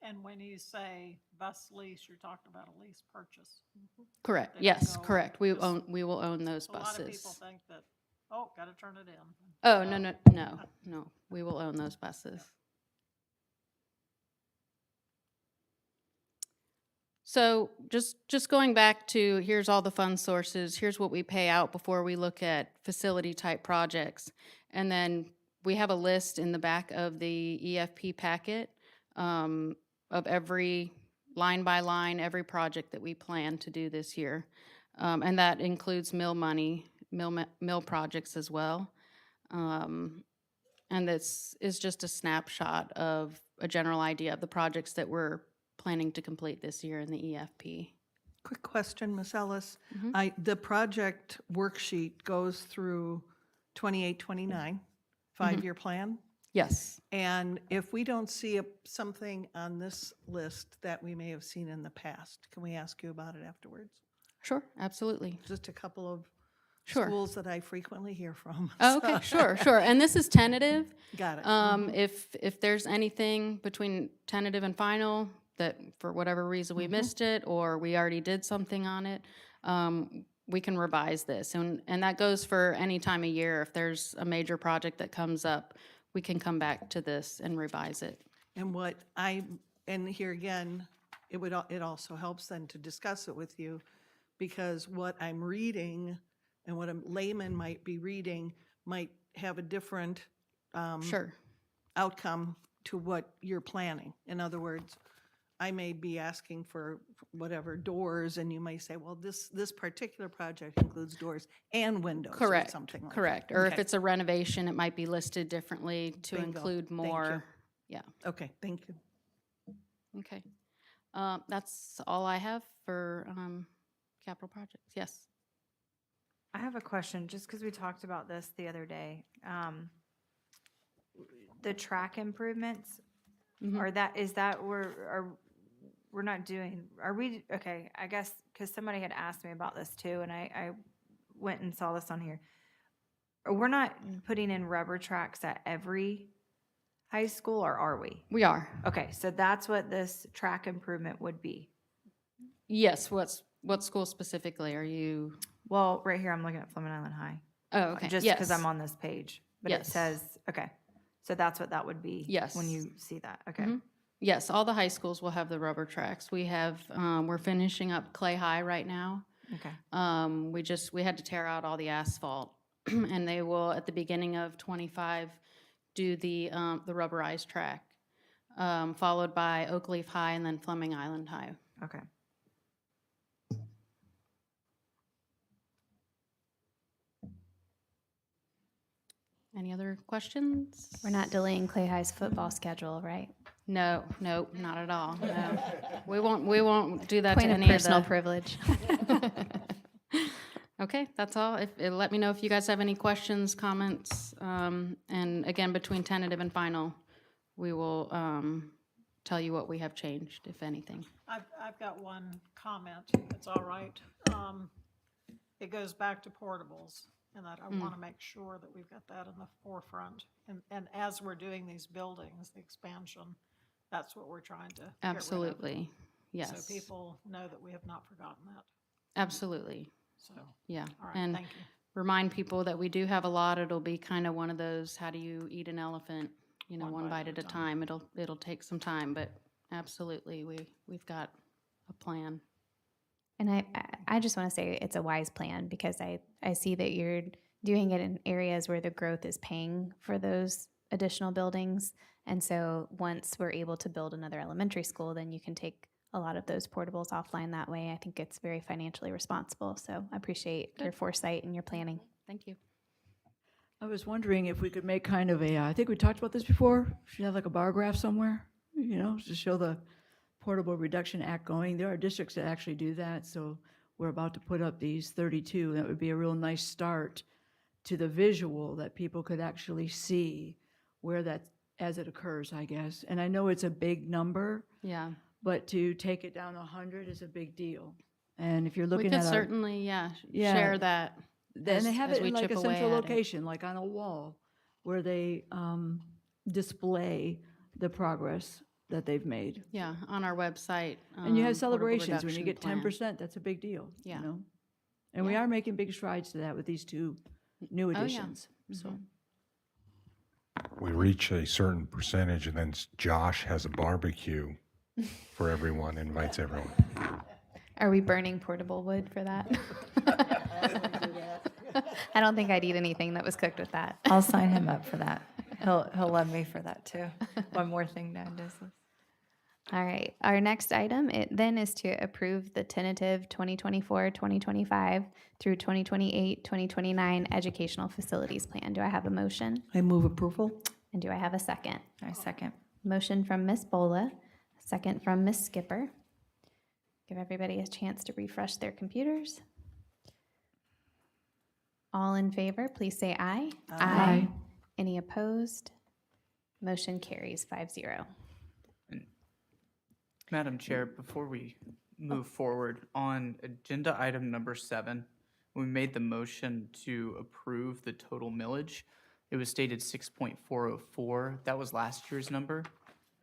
And when you say bus lease, you're talking about a lease purchase. Correct, They don't yes, go correct. We just- will own those A lot of people buses. think that, oh, gotta turn it in. Oh, no, we will own those buses. So just going back to, here's all the fund sources, here's what we pay out before we look at facility type projects. And then we have a list in the back of the EFP packet of every line by line, every project that we plan to do this year. And that includes mill money, mill projects as well. And this is just a snapshot of a general idea of the projects that we're planning to complete this year in the EFP. Quick question, Ms. Ellis. Mhm. The project worksheet goes through 28-29, five-year plan. Yes, And if we don't see something on this list that we may have seen in the past, can we ask you about it afterwards? sure, absolutely. Just a couple of Sure. schools that I frequently hear from. Oh, okay, sure. And this is tentative. Got it. If there's anything between tentative and final that for whatever reason we missed it or we already did something on it, we can revise this. And that goes for any time of year. If there's a major project that comes up, we can come back to this and revise it. And here again, it also helps then to discuss it with you, because what I'm reading and what a layman might be reading might have a different Sure. outcome to what you're planning. In other words, I may be asking for whatever doors, and you may say, well, this particular project includes doors and windows, or Correct, something like that. correct. Or if Okay. it's a renovation, it might be listed differently to Bingo. include Thank you. more. Yeah, Okay, thank you. okay. That's all I have for capital projects. Yes. I have a question, just because we talked about this the other day. The track improvements, is that we're not doing, are we, okay, I guess, because somebody had asked me about this too, and I went and saw this on here. We're not putting in rubber tracks at every high school, or are we? We are. Okay, so that's what this track improvement would be. Yes, what school specifically are you? Well, right here, I'm looking at Fleming Island High. Oh, okay. Just because I'm on this page. But it Yes. says, okay, so that's what that would be? Yes. When you see that, okay. Mhm. Yes, all the high schools will have the rubber tracks. We have, we're finishing up Clay High right now. Okay. We had to tear out all the asphalt, and they will, at the beginning of '25, do the rubberized track, followed by Oak Leaf High and then Fleming Island High. Okay. Any other questions? We're not delaying Clay High's football schedule, right? No, not at all. No. We won't do that Point to of any personal of the. privilege. Okay, that's all. Let me know if you guys have any questions, comments, and again, between tentative and final, we will tell you what we have changed, if anything. I've got one comment, if it's all right. It goes back to portables, and that I want to make sure that we've got that in the forefront. And as we're doing these buildings, the expansion, that's what we're trying to get rid of. Absolutely, yes. So people know that we have not forgotten that. Absolutely, So, yeah. all right, And thank you. remind people that we do have a lot. It'll be kind of one of those, how do you eat an elephant? You know, one bite at a time. It'll take some time, but absolutely, we've got a plan. And I just want to say it's a wise plan, because I see that you're doing it in areas where the growth is paying for those additional buildings. And so once we're able to build another elementary school, then you can take a lot of those portables offline that way. I think it's very financially responsible. So I appreciate your foresight and your planning. Thank you. I was wondering if we could make kind of I think we talked about this before, should have like a bar graph somewhere, to show the Portable Reduction Act going. There are districts that actually do that, so we're about to put up these 32. That would be a real nice start to the visual that people could actually see where that, as it occurs, I guess. And I know it's a big number, Yeah. but to take it down 100 is a big deal. And if you're We looking could at our, certainly, share that. then they have as it we in like chip a away central at it. location, like on a wall, where they display the progress that they've made. Yeah, on our website. And you have portable celebrations, when you reduction get plan. 10%, that's a big deal, Yeah. And we are making big strides to that with these two new yeah. additions, so. We reach a certain percentage, and then Josh has a barbecue for everyone, invites everyone. Are we burning portable wood for that? I don't think I'd eat anything that was cooked with that. I'll sign him up for that. He'll love me for that too. One more thing to add to this list. All right. Our next item then is to approve the tentative 2024-2025 through 2028-2029 educational facilities plan. Do I have a motion? I move approval. And do I have a second? I second. Motion from Ms. Bola, second from Ms. Skipper. Give everybody a chance to refresh their computers. All in favor, please say aye. Aye. Any opposed? Motion carries 5-0. Madam Chair, before we move forward, on agenda item number 7, we made the motion to approve the total millage. It was stated 6.404. That was last year's number.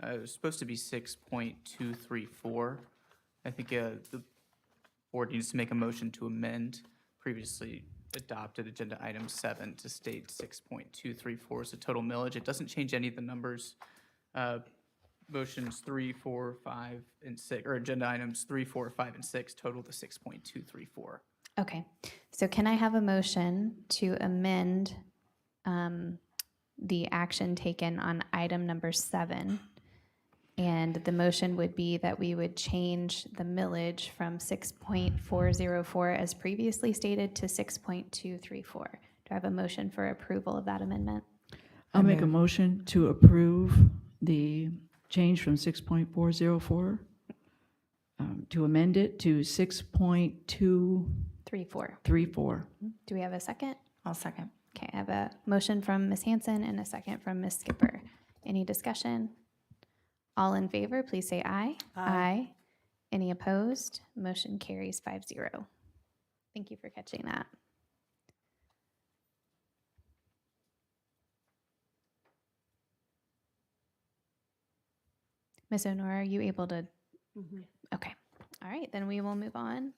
It was supposed to be 6.234. I think the board needs to make a motion to amend previously adopted agenda item 7 to state 6.234 as the total millage. It doesn't change any of the numbers. Motions 3, 4, 5, and 6, or agenda items 3, 4, 5, and 6 total to 6.234. Okay, so can I have a motion to amend the action taken on item number 7? And the motion would be that we would change the millage from 6.404 as previously stated to 6.234. Do I have a motion for approval of that amendment? I'll make a motion to approve the change from 6.404 to amend it to 6.234. 3-4. 3-4. Do we have a second? I'll second. Okay, I have a motion from Ms. Hanson and a second from Ms. Skipper. Any discussion? All in favor, please say aye. Aye. Any opposed? Motion carries 5-0. Thank you for catching that. Ms. Honora, are you able to? Okay. All right, then we will move on.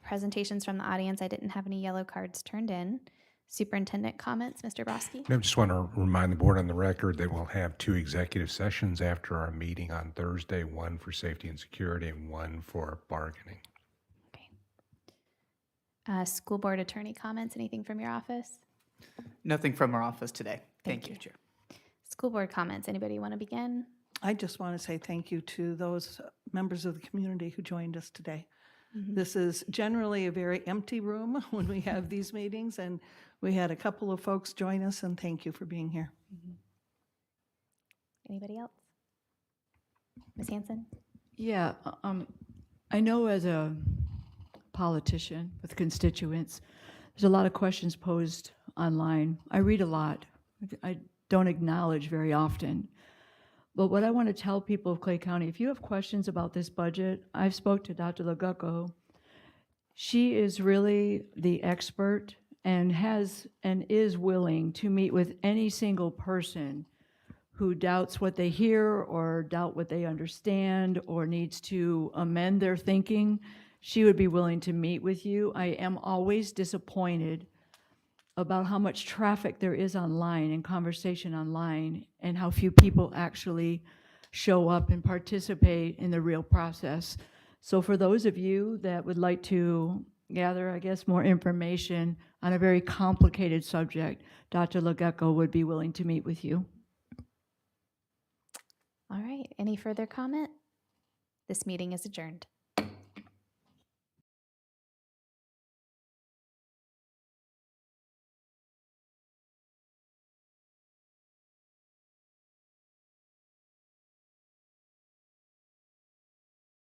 Presentations from the audience. I didn't have any yellow cards turned in. Superintendent comments, Mr. Broski? I just want to remind the board on the record that we'll have 2 executive sessions after our meeting on Thursday, one for safety and security and one for bargaining. Okay. School board attorney comments, anything from your office? Nothing from our office today. Thank Thank you, you. Chair. School board comments, anybody want to begin? I just want to say thank you to those members of the community who joined us today. This is generally a very empty room when we have these meetings, and we had a couple of folks join us, and thank you for being here. Anybody else? Ms. Hanson? Yeah, I know as a politician with constituents, there's a lot of questions posed online. I read a lot. I don't acknowledge very often. But what I want to tell people of Clay County, if you have questions about this budget, I've spoke to Dr. Legucco. She is really the expert and is willing to meet with any single person who doubts what they hear or doubt what they understand or needs to amend their thinking. She would be willing to meet with you. I am always disappointed about how much traffic there is online and conversation online and how few people actually show up and participate in the real process. So for those of you that would like to gather, I guess, more information on a very complicated subject, Dr. Legucco would be willing to meet with you. All right, any further comment? This meeting is adjourned.